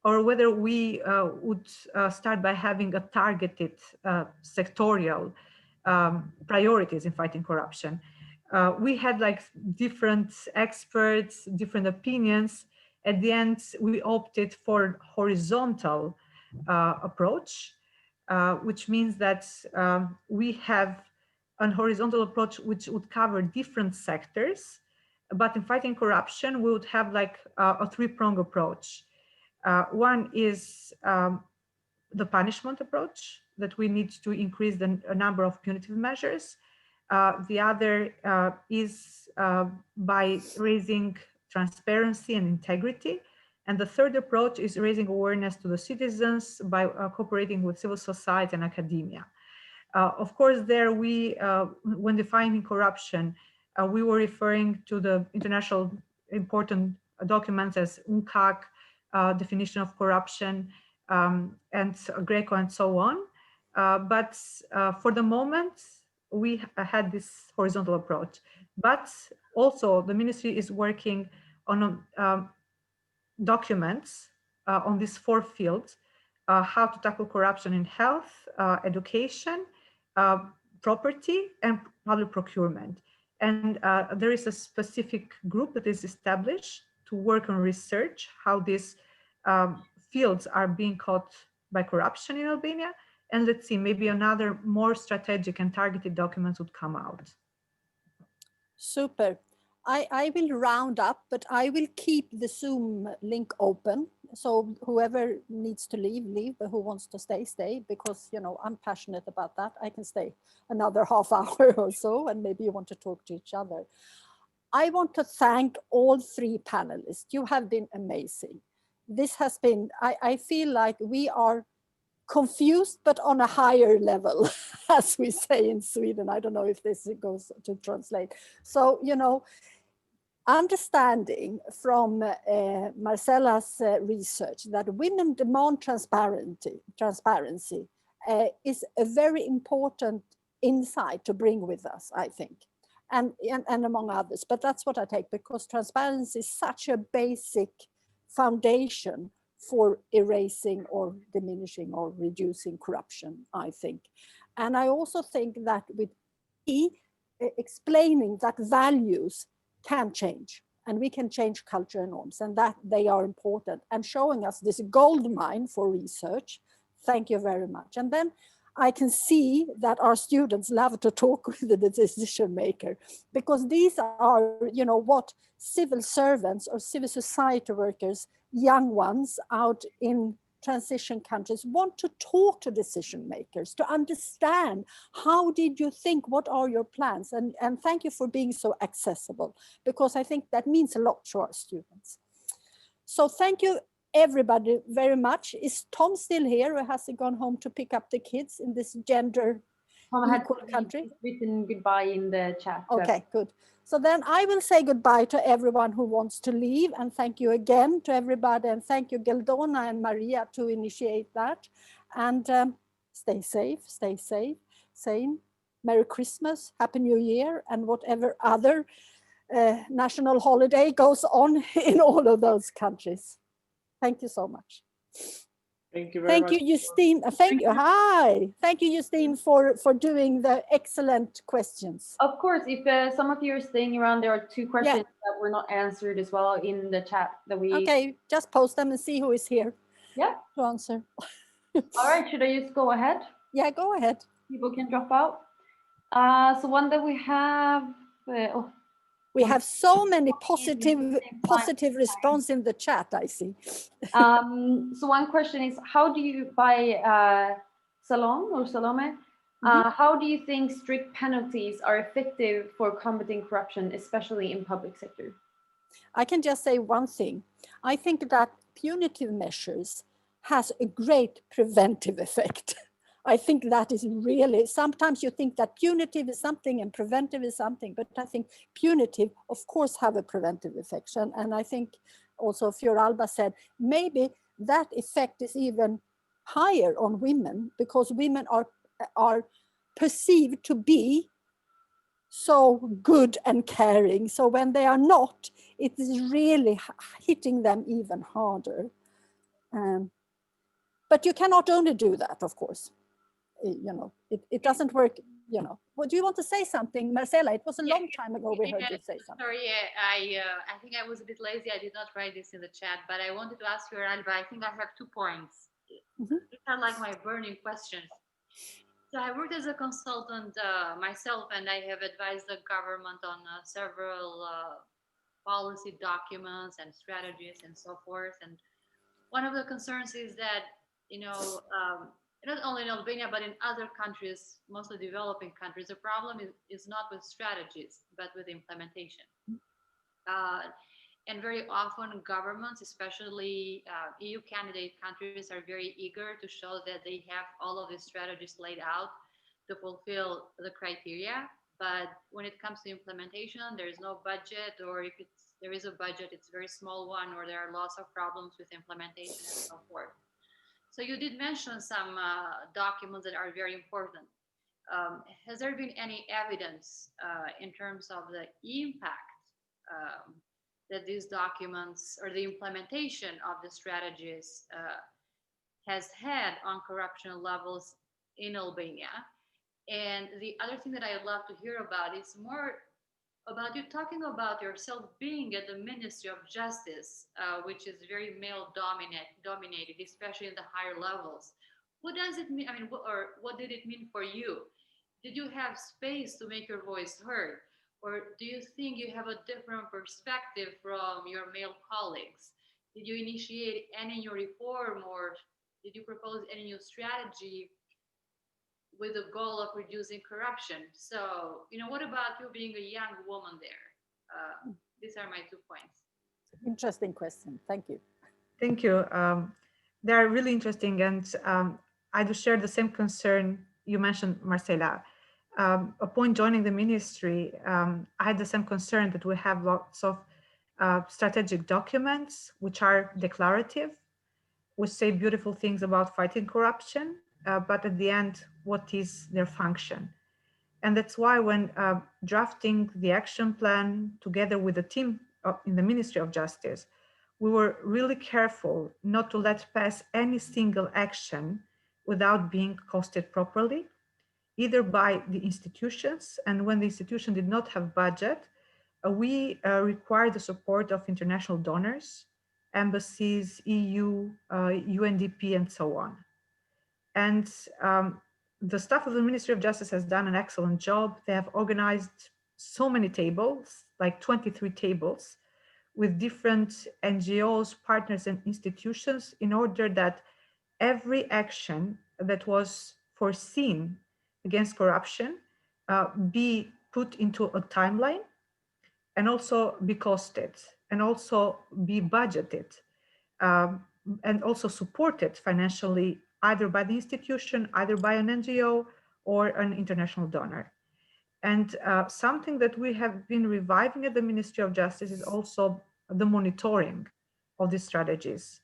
or whether we would start by having a targeted sectorial priorities in fighting corruption. We had like different experts, different opinions. At the end, we opted for horizontal approach, which means that we have an horizontal approach which would cover different sectors. But in fighting corruption, we would have like a three-pronged approach. One is the punishment approach, that we need to increase the number of punitive measures. The other is by raising transparency and integrity. And the third approach is raising awareness to the citizens by cooperating with civil society and academia. Of course, there we, when defining corruption, we were referring to the international important documents as UNCAC, definition of corruption, and Greco and so on. But for the moment, we had this horizontal approach. But also the ministry is working on documents on these four fields, how to tackle corruption in health, education, property, and public procurement. And there is a specific group that is established to work on research, how these fields are being caught by corruption in Albania. And let's see, maybe another more strategic and targeted documents would come out. Super. I will round up, but I will keep the Zoom link open. So whoever needs to leave, leave, but who wants to stay, stay, because, you know, I'm passionate about that. I can stay another half hour or so, and maybe you want to talk to each other. I want to thank all three panelists. You have been amazing. This has been, I feel like we are confused, but on a higher level, as we say in Sweden. I don't know if this goes to translate. So, you know, understanding from Marsela's research that women demand transparency is a very important insight to bring with us, I think, and among others. But that's what I take, because transparency is such a basic foundation for erasing or diminishing or reducing corruption, I think. And I also think that with explaining that values can change, and we can change culture and norms, and that they are important, and showing us this gold mine for research. Thank you very much. And then I can see that our students love to talk with the decision maker, because these are, you know, what civil servants or civil society workers, young ones out in transition countries want to talk to decision makers, to understand how did you think, what are your plans, and thank you for being so accessible, because I think that means a lot to our students. So thank you everybody very much. Is Tom still here, or has he gone home to pick up the kids in this gender equal country? Written goodbye in the chat. Okay, good. So then I will say goodbye to everyone who wants to leave, and thank you again to everybody, and thank you Geldona and Mariia to initiate that. And stay safe, sane. Merry Christmas, Happy New Year, and whatever other national holiday goes on in all of those countries. Thank you so much. Thank you very Thank much. you, Justine. Thank you. Hi. Thank you, Justine, for doing the excellent questions. Of course, if some of you are staying around, there are 2 questions that were not answered as well in the chat that we. Okay, just post them and see who is here. Yeah. To answer. All right, should I just go ahead? Yeah, go ahead. People can drop out. So one that we have. We have so many positive response in the chat, I see. So one question is, how do you, by Salome or Salome, how do you think strict penalties are effective for combating corruption, especially in public sector? I can just say one thing. I think that punitive measures has a great preventive effect. I think that is really, sometimes you think that punitive is something and preventive is something, but I think punitive, of course, have a preventive effect. And I think also Fjoralba said, maybe that effect is even higher on women because women are perceived to be so good and caring. So when they are not, it is really hitting them even harder. But you cannot only do that, of course. You know, it doesn't work, you know. Well, do you want to say something, Marsela? It was a long time ago we heard you say something. Sorry, I think I was a bit lazy. I did not write this in the chat, but I wanted to ask you, Alba, I think I have 2 points. These are like my burning questions. So I worked as a consultant myself, and I have advised the government on several policy documents and strategies and so forth. And one of the concerns is that, you know, not only in Albania, but in other countries, mostly developing countries, the problem is not with strategies, but with implementation. And very often governments, especially EU candidate countries, are very eager to show that they have all of these strategies laid out to fulfill the criteria. But when it comes to implementation, there is no budget, or if there is a budget, it's a very small one, or there are lots of problems with implementation and so forth. So you did mention some documents that are very important. Has there been any evidence in terms of the impact that these documents or the implementation of the strategies has had on corruption levels in Albania? And the other thing that I'd love to hear about is more about you talking about yourself being at the Ministry of Justice, which is very male dominated, especially in the higher levels. What does it mean? I mean, what did it mean for you? Did you have space to make your voice heard? Or do you think you have a different perspective from your male colleagues? Did you initiate any new reform, or did you propose any new strategy with the goal of reducing corruption? So, you know, what about you being a young woman there? These are my 2 points. Interesting question. Thank you. Thank you. They are really interesting, and I do share the same concern you mentioned, Marsela. Upon joining the ministry, I had the same concern that we have lots of strategic documents which are declarative, which say beautiful things about fighting corruption, but at the end, what is their function? And that's why when drafting the action plan together with the team in the Ministry of Justice, we were really careful not to let pass any single action without being costed properly, either by the institutions, and when the institution did not have budget, we required the support of international donors, embassies, EU, UNDP, and so on. And the staff of the Ministry of Justice has done an excellent job. They have organized so many tables, like 23 tables, with different NGOs, partners, and institutions, in order that every action that was foreseen against corruption be put into a timeline, and also be costed, and also be budgeted, and also supported financially, either by the institution, either by an NGO or an international donor. And something that we have been reviving at the Ministry of Justice is also the monitoring of these strategies.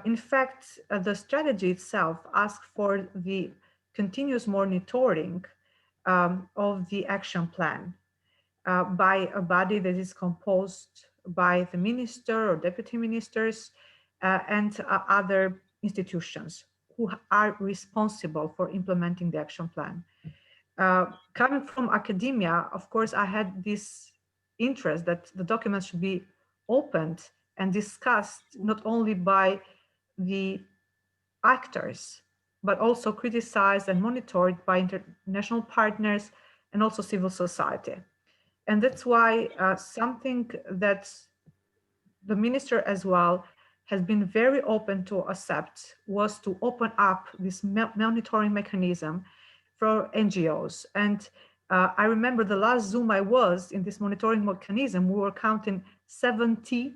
In fact, the strategy itself asks for the continuous monitoring of the action plan by a body that is composed by the minister or deputy ministers and other institutions who are responsible for implementing the action plan. Coming from academia, of course, I had this interest that the documents should be opened and discussed not only by the actors, but also criticized and monitored by international partners and also civil society. And that's why something that the minister as well has been very open to accept was to open up this monitoring mechanism for NGOs. And I remember the last Zoom I was in this monitoring mechanism, we were counting 60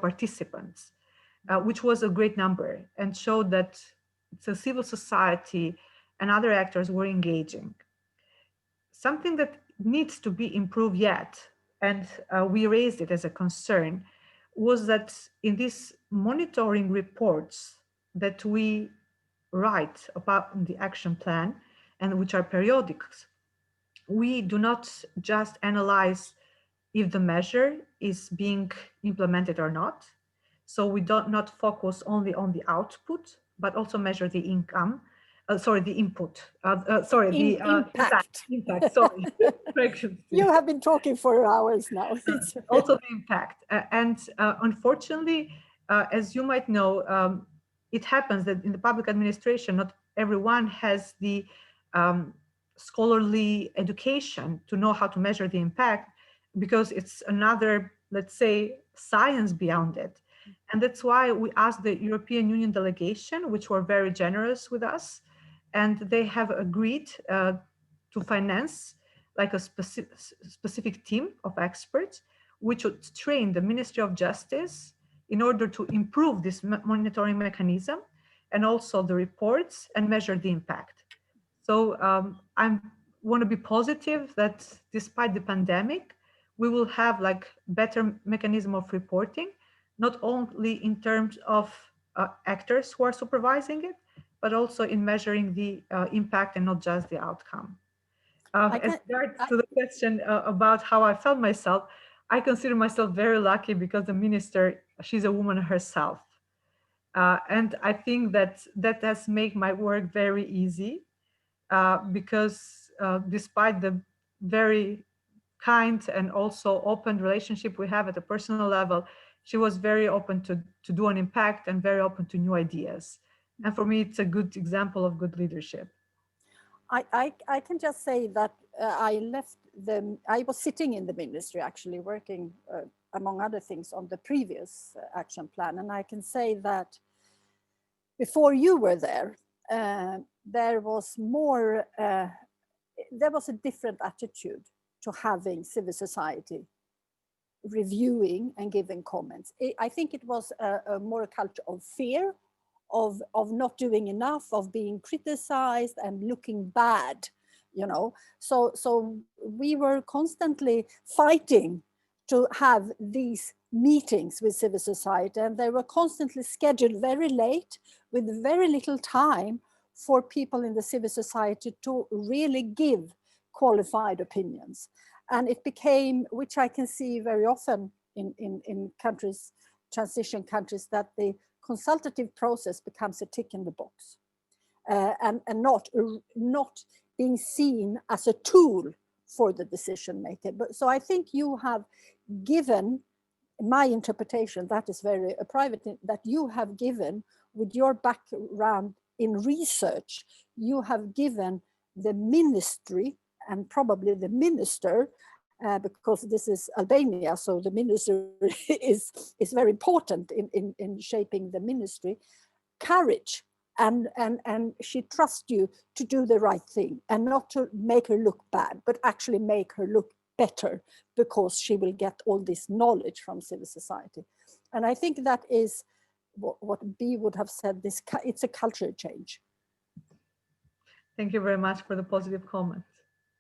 participants, which was a great number and showed that the civil society and other actors were engaging. Something that needs to be improved yet, and we raised it as a concern, was that in these monitoring reports that we write about the action plan and which are periodics, we do not just analyze if the measure is being implemented or not. So we do not focus only on the output, but also measure the income. The input. Impact. Impact. Sorry. You have been talking for hours now. Also the impact. Unfortunately, as you might know, it happens that in the public administration, not everyone has the scholarly education to know how to measure the impact, because it's another, let's say, science beyond it. And that's why we asked the European Union delegation, which were very generous with us, and they have agreed to finance like a specific team of experts, which would train the Ministry of Justice in order to improve this monitoring mechanism and also the reports and measure the impact. So I want to be positive that despite the pandemic, we will have like better mechanism of reporting, not only in terms of actors who are supervising it, but also in measuring the impact and not just the outcome. As regards to the question about how I felt myself, I consider myself very lucky because the minister, she's a woman herself. And I think that that has made my work very easy because despite the very kind and also open relationship we have at a personal level, she was very open to do an impact and very open to new ideas. And for me, it's a good example of good leadership. I can just say that I was sitting in the ministry actually working among other things on the previous action plan. And I can say that before you were there, there was a different attitude to having civil society reviewing and giving comments. I think it was more a culture of fear, of not doing enough, of being criticized and looking bad, you know. So we were constantly fighting to have these meetings with civil society, and they were constantly scheduled very late with very little time for people in the civil society to really give qualified opinions. And it became, which I can see very often in countries, transition countries, that the consultative process becomes a tick in the box and not being seen as a tool for the decision maker. But so I think you have given, my interpretation, that is very private, that you have given with your background in research, you have given the ministry and probably the minister, because this is Albania, so the minister is very important in shaping the ministry, courage, and she trusts you to do the right thing and not to make her look bad, but actually make her look better, because she will get all this knowledge from civil society. And I think that is what B would have said, it's a culture change. Thank you very much for the positive comment.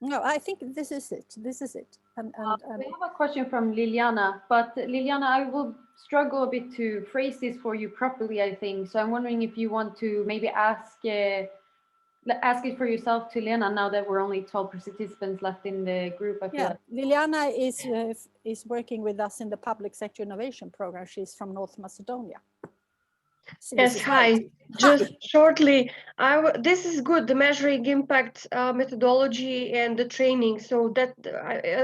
No, I think this is it. This is it. And we have a question from Liliana, but Liliana, I will struggle a bit to phrase this for you properly, I think. So I'm wondering if you want to maybe ask ask it for yourself to Lena, now that we're only 12 participants left in the group. I feel Yeah, like Liliana is working with us in the public sector innovation program. She's from North Macedonia. Yes, hi. Just shortly, this is good, the measuring impact methodology and the training. So that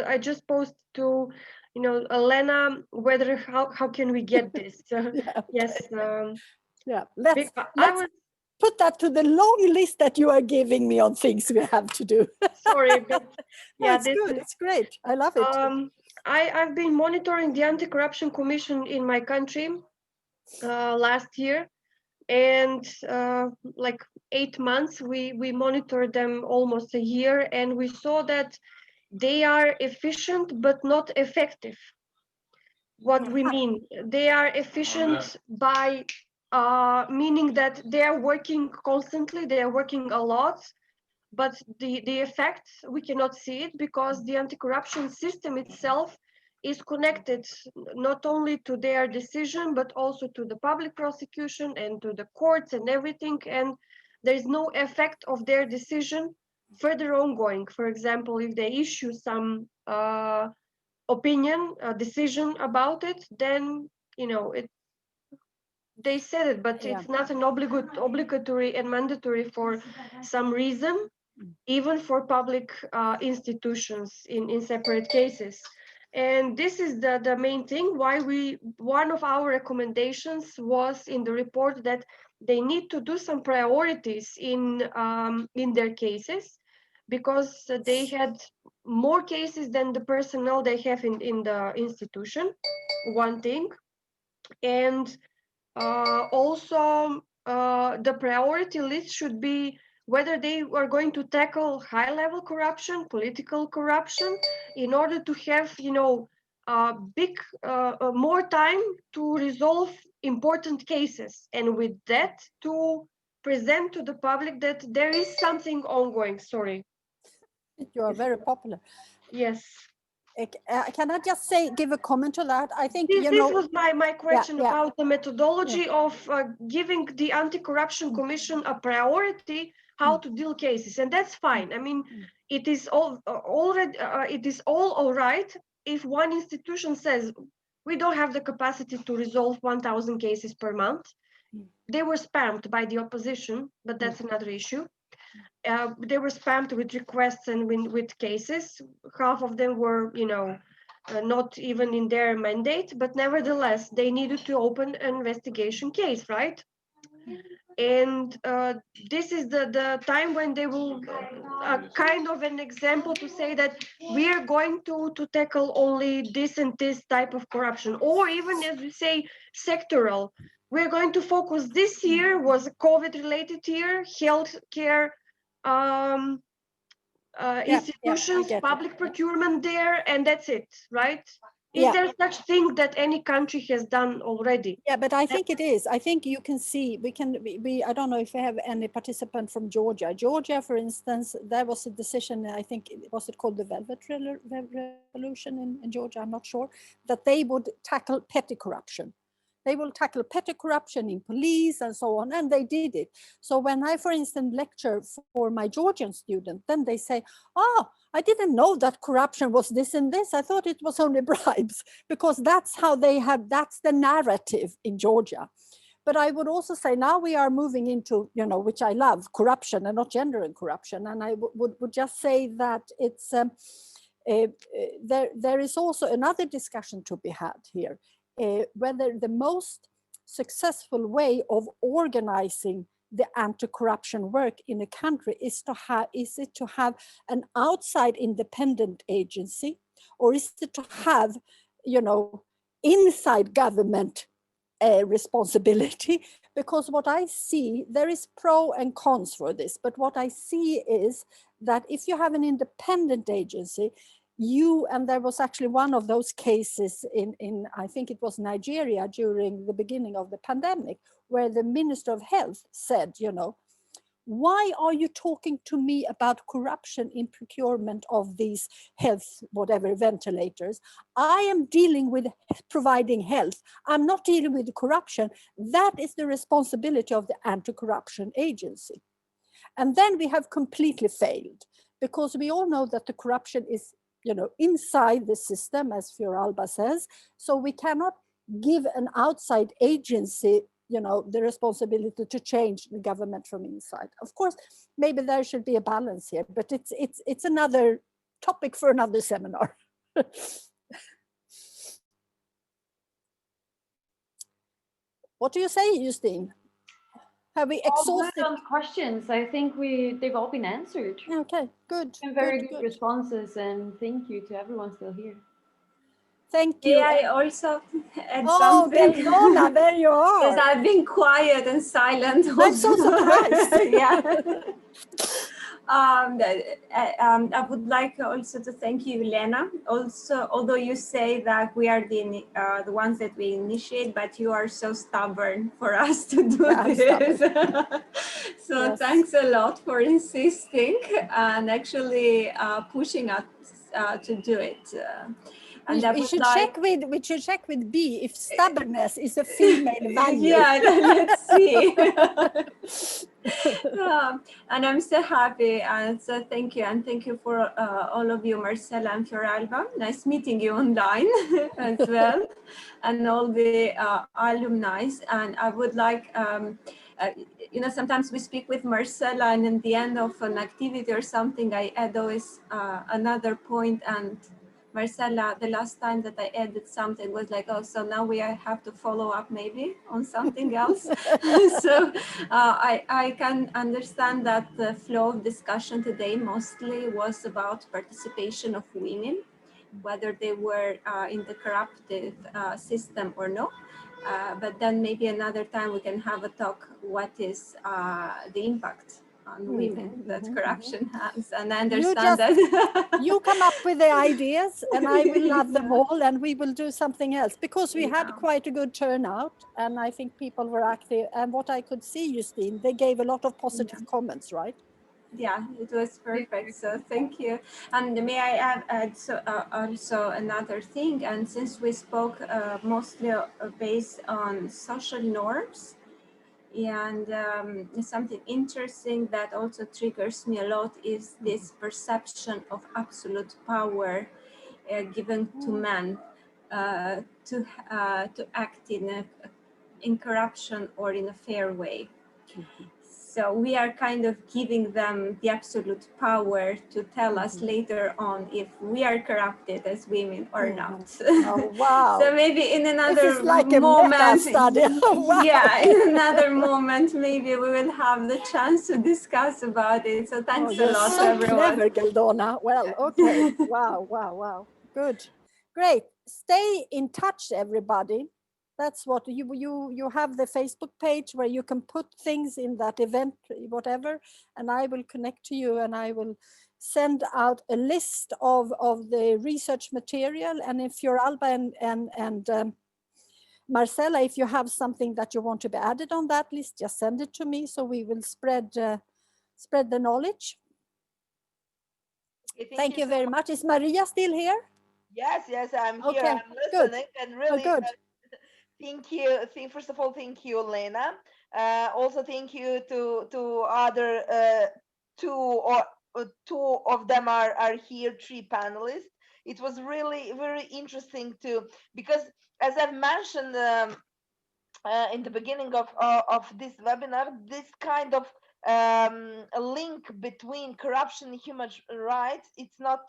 I just posed to, Lena, whether how can we get this? Yeah, okay. Yes. Yeah, let's I was put that to the long list that you are giving me on things we have to do. sorry, but yeah, it's good. It's great. I love it. I've been monitoring the Anti-Corruption Commission in my country last year. And like 8 months, we monitored them almost a year, and we saw that they are efficient but not effective. What we mean, they are efficient by meaning that they are working constantly, they are working a lot, but the effect, we cannot see it because the anti-corruption system itself is connected not only to their decision, but also to the public prosecution and to the courts and everything. And there is no effect of their decision further ongoing. For example, if they issue some opinion, decision about it, then, they said it, but it's not an obligatory and mandatory for some reason, even for public institutions in separate cases. And this is the main thing why one of our recommendations was in the report that they need to do some priorities in their cases, because they had more cases than the personnel they have in the institution, one thing. And also the priority list should be whether they are going to tackle high-level corruption, political corruption, in order to have, more time to resolve important cases, and with that to present to the public that there is something ongoing. Sorry. You are very popular. Yes. Can I just give a comment to that? I think this was my question about the methodology of giving the Anti-Corruption Commission a priority how to deal cases, and that's fine. I mean, it is all all right if one institution says we don't have the capacity to resolve 1,000 cases per month. They were spammed by the opposition, but that's another issue. They were spammed with requests and with cases. Half of them were, not even in their mandate, but nevertheless, they needed to open an investigation case, right? And this is the time when they will kind of an example to say that we are going to tackle only this and this type of corruption, or even, as we say, sectoral. We're going to focus, this year was a COVID-related year, healthcare institutions, public procurement there, and that's it, right? Is there such thing that any country has done already? Yeah, but I think it is. I think you can see, I don't know if we have any participant from Georgia. Georgia, for instance, there was a decision, I think, was it called the Velvet Revolution in Georgia? I'm not sure, that they would tackle petty corruption. They will tackle petty corruption in police and so on, and they did it. So when I, for instance, lecture for my Georgian student, then they say, oh, I didn't know that corruption was this and this. I thought it was only bribes, because that's how that's the narrative in Georgia. But I would also say now we are moving into, which I love, corruption and not gender and corruption. And I would just say that it's, there is also another discussion to be had here. Whether the most successful way of organizing the anti-corruption work in a country is it to have an outside independent agency, or is it to have, inside government responsibility? Because what I see, there is pro and cons for this, but what I see is that if you have an independent agency, and there was actually one of those cases in I think it was Nigeria during the beginning of the pandemic, where the Minister of Health said, why are you talking to me about corruption in procurement of these health, whatever, ventilators? I am dealing with providing health. I'm not dealing with corruption. That is the responsibility of the anti-corruption agency. And then we have completely failed, because we all know that the corruption is, you know, inside the system, as Fjoralba says. So we cannot give an outside agency, you know, the responsibility to change the government from inside. Of course, maybe there should be a balance here, but it's another topic for another seminar. What do you say, Justine? Have we exhausted all questions? I think they've all been answered. Okay, good. And very good responses, and thank you to everyone still here. Thank you. May I also add something? Geldona, there you are. Because I've been quiet and silent. I'm so surprised. Yeah. I would like also to thank you, Lena. Also, although you say that we are the ones that we initiate, but you are so stubborn for us to do this. So yes. Thanks a lot for insisting and actually pushing us to do it. And we should check with B if stubbornness is a female value. Yeah, let's see. And I'm so happy, and so thank you, and thank you for all of you, Marsela and Fjoralba. Nice meeting you online as well, and all the alumni. And I would like, you know, sometimes we speak with Marsela, and in the end of an activity or something, I add always another point. And Marsela, the last time that I added something was like, oh, so now we have to follow up maybe on something else. So I can understand that the flow of discussion today mostly was about participation of women, whether they were in the corruptive system or no. But then maybe another time we can have a talk, what is the impact on women that corruption has, and I understand that. You come up with the ideas and I will love them all, and we will do something else, because we had quite a good turnout and I think people were active, and what I could see, Justine, they gave a lot of positive comments, right? Yeah, it was perfect. So thank you. And may I add also another thing, and since we spoke mostly based on social norms, and something interesting that also triggers me a lot is this perception of absolute power given to men to act in corruption or in a fair way. So we are kind of giving them the absolute power to tell us later on if we are corrupted as women or not. Oh, wow. So maybe in another like moment, study. Wow. Yeah, in another moment, maybe we will have the chance to discuss about it. So thanks a lot, so everyone. Clever, Geldona. Well, okay. Wow. Good. Great. Stay in touch, everybody. That's what you have the Facebook page where you can put things in that event, whatever, and I will connect to you and I will send out a list of the research material. And if Fjoralba and Marsela, if you have something that you want to be added on that list, just send it to me so we will spread the knowledge. Okay, thank you very much. Is Mariia still here? Yes, I'm here. I'm listening. Good. And really, good. Thank you. First of all, thank you, Lena. Also, thank you to other two of them are here, 3 panelists. It was really very interesting because as I've mentioned in the beginning of this webinar, this kind of a link between corruption and human rights, it's not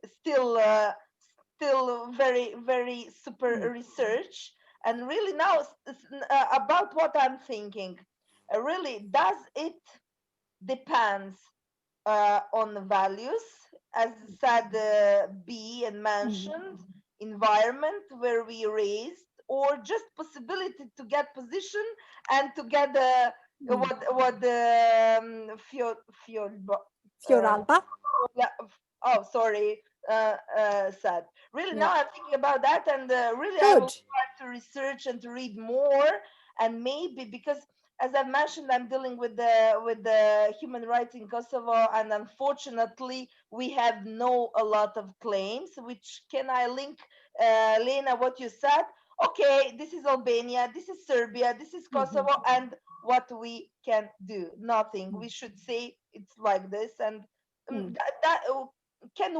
still very, very super research. And really now about what I'm thinking, really, does it depends on the values, as said B and mentioned, environment where we raised, or just possibility to get position and to get what the Fjoralba. Oh, sorry. Said. Really, now I'm thinking about that, and really Good. I will try to research and to read more, and maybe because, as I mentioned, I'm dealing with the human rights in Kosovo, and unfortunately we have a lot of claims. Which can I link, Lena, what you said? okay, this is Albania, this is Serbia, this is Kosovo, and what we can do? Nothing. We should say it's like this, and can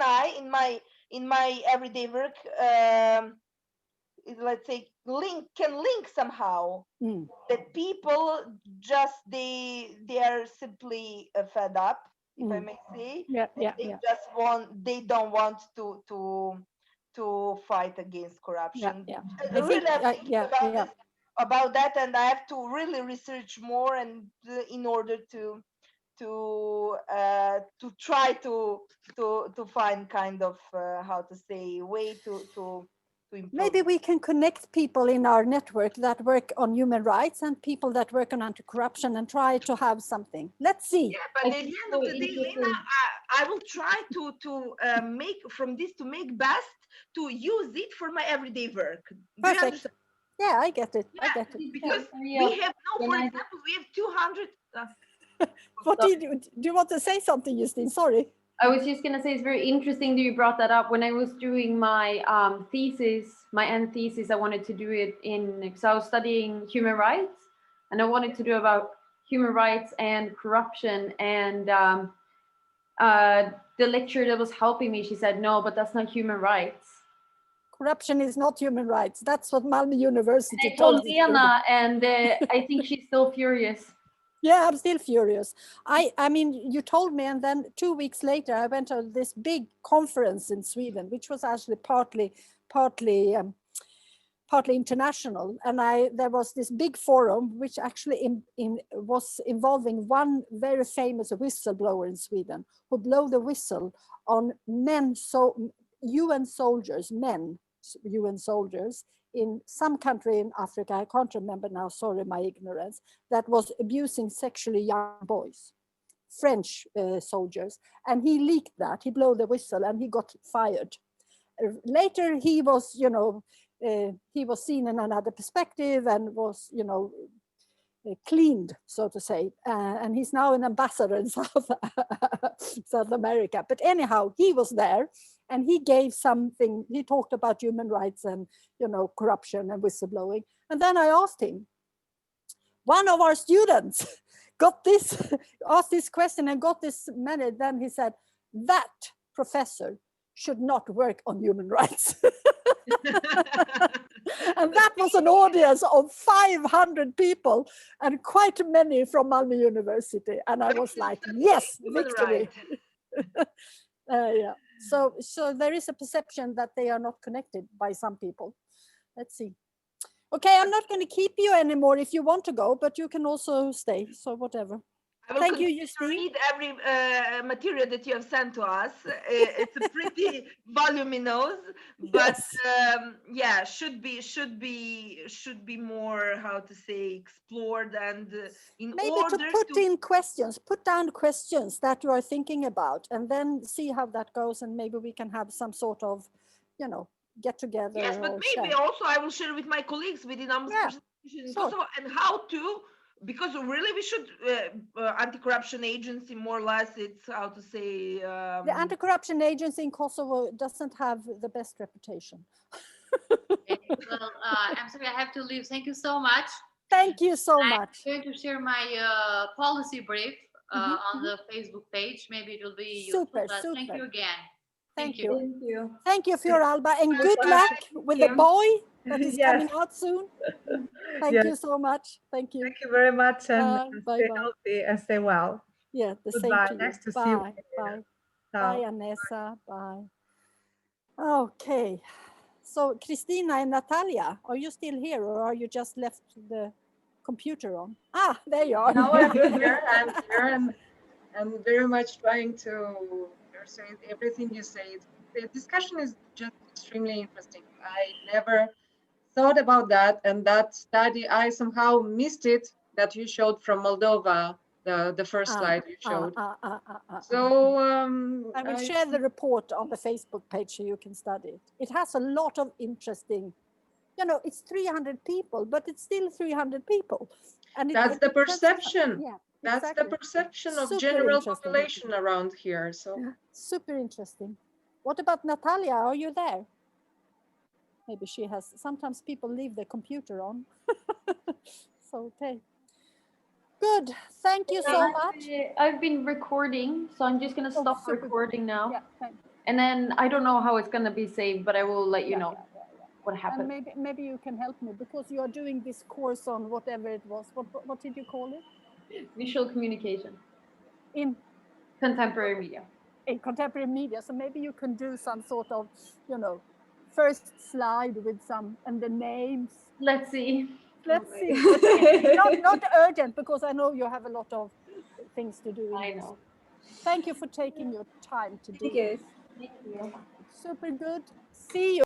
I in my everyday work, let's say link somehow that people just they are simply fed up, if I may say. They don't want to fight against corruption. About that, and I have to really research more, and in order to try to find kind of how to say way to improve. Maybe we can connect people in our network that work on human rights and people that work on anti-corruption and try to have something. Let's see. Yeah, but at the end of the day, Lena, I will try to make from this to make best to use it for my everyday work. Perfect. Yeah, I get it. Yeah, I get it. because we have no, for example, we have 200. What do you want to say something, Justine? Sorry. I was just going to say it's very interesting that you brought that up. When I was doing my thesis, my end thesis, I wanted to do it because I was studying human rights, and I wanted to do about human rights and corruption. And the lecturer that was helping me, she said, no, but that's not human rights. Corruption is not human rights. That's what Malmö University told Lena, and I think she's still furious. Yeah, I'm still furious. I mean, you told me, and then 2 weeks later, I went to this big conference in Sweden, which was actually partly international. And there was this big forum, which actually was involving one very famous whistleblower in Sweden, who blew the whistle on UN soldiers, UN soldiers, in some country in Africa, I can't remember now, sorry, my ignorance, that was abusing sexually young boys, French soldiers. And he leaked that, he blew the whistle, and he got fired. Later, he was, he was seen in another perspective and was, cleaned, so to say. And he's now an ambassador in South America. But anyhow, he was there. And he gave something, he talked about human rights and, corruption and whistleblowing. And then I asked him, one of our students asked this question and got this minute. Then he said, that professor should not work on human rights. And that was an audience of 500 people and quite many from Malmö University. And I was like, yes, victory. Yeah. So there is a perception that they are not connected by some people. Let's see. Okay, I'm not going to keep you anymore if you want to go, but you can also stay. So whatever. Thank you, Justine. Read every material that you have sent to us. It's a pretty voluminous, but yeah, should be more, how to say, explored, and maybe order to put down questions that you are thinking about, and then see how that goes, and maybe we can have some sort of, get together. Yes, but maybe also I will share with my colleagues within Ombudsman in Kosovo, and how to. Because really we should, anti-corruption agency, more or less, it's how to say... the anti-corruption agency in Kosovo doesn't have the best reputation. Well, I'm sorry, I have to leave. Thank you so much. Thank you so much. I'm going to share my policy brief on the Facebook page. Maybe it will be useful. But thank you again. Thank you. Thank you, Fjoralba, and good luck with the boy that is coming out soon. Thank you so much. Thank you. Thank you very much, and stay healthy and stay well. Yeah, the same to you. Nice to see you. Bye. Bye, Anessa. Bye. Okay. So, Christina and Natalia, are you still here, or are you just left the computer on? Ah, there you are. Now I'm here. I'm here, and I'm very much trying to say everything you say. The discussion is just extremely interesting. I never thought about that, and that study, I somehow missed it, that you showed from Moldova, the first slide you showed. So I will share the report on the Facebook page so you can study it. It has a lot of interesting, it's 300 people, but it's still 300 people. And that's the perception. Yeah. That's exactly. the perception of general population around here. So super interesting. What about Natalia? Are you there? maybe she has, sometimes people leave the computer on. So, okay. Good, thank you so much. I've been recording, so I'm just gonna stop recording now. Yeah, thanks. And then I don't know how it's gonna be saved, but I will let you know what happened. And maybe you can help me, because you are doing this course on whatever it was. What did you call it? Visual communication. In contemporary media. In contemporary media. So maybe you can do some sort of, you know, first slide with some, and the names. Let's see. Let's see. Not urgent, because I know you have a lot of things to do. I know. Thank you for taking your time to do this. Thank you. Super good. See you.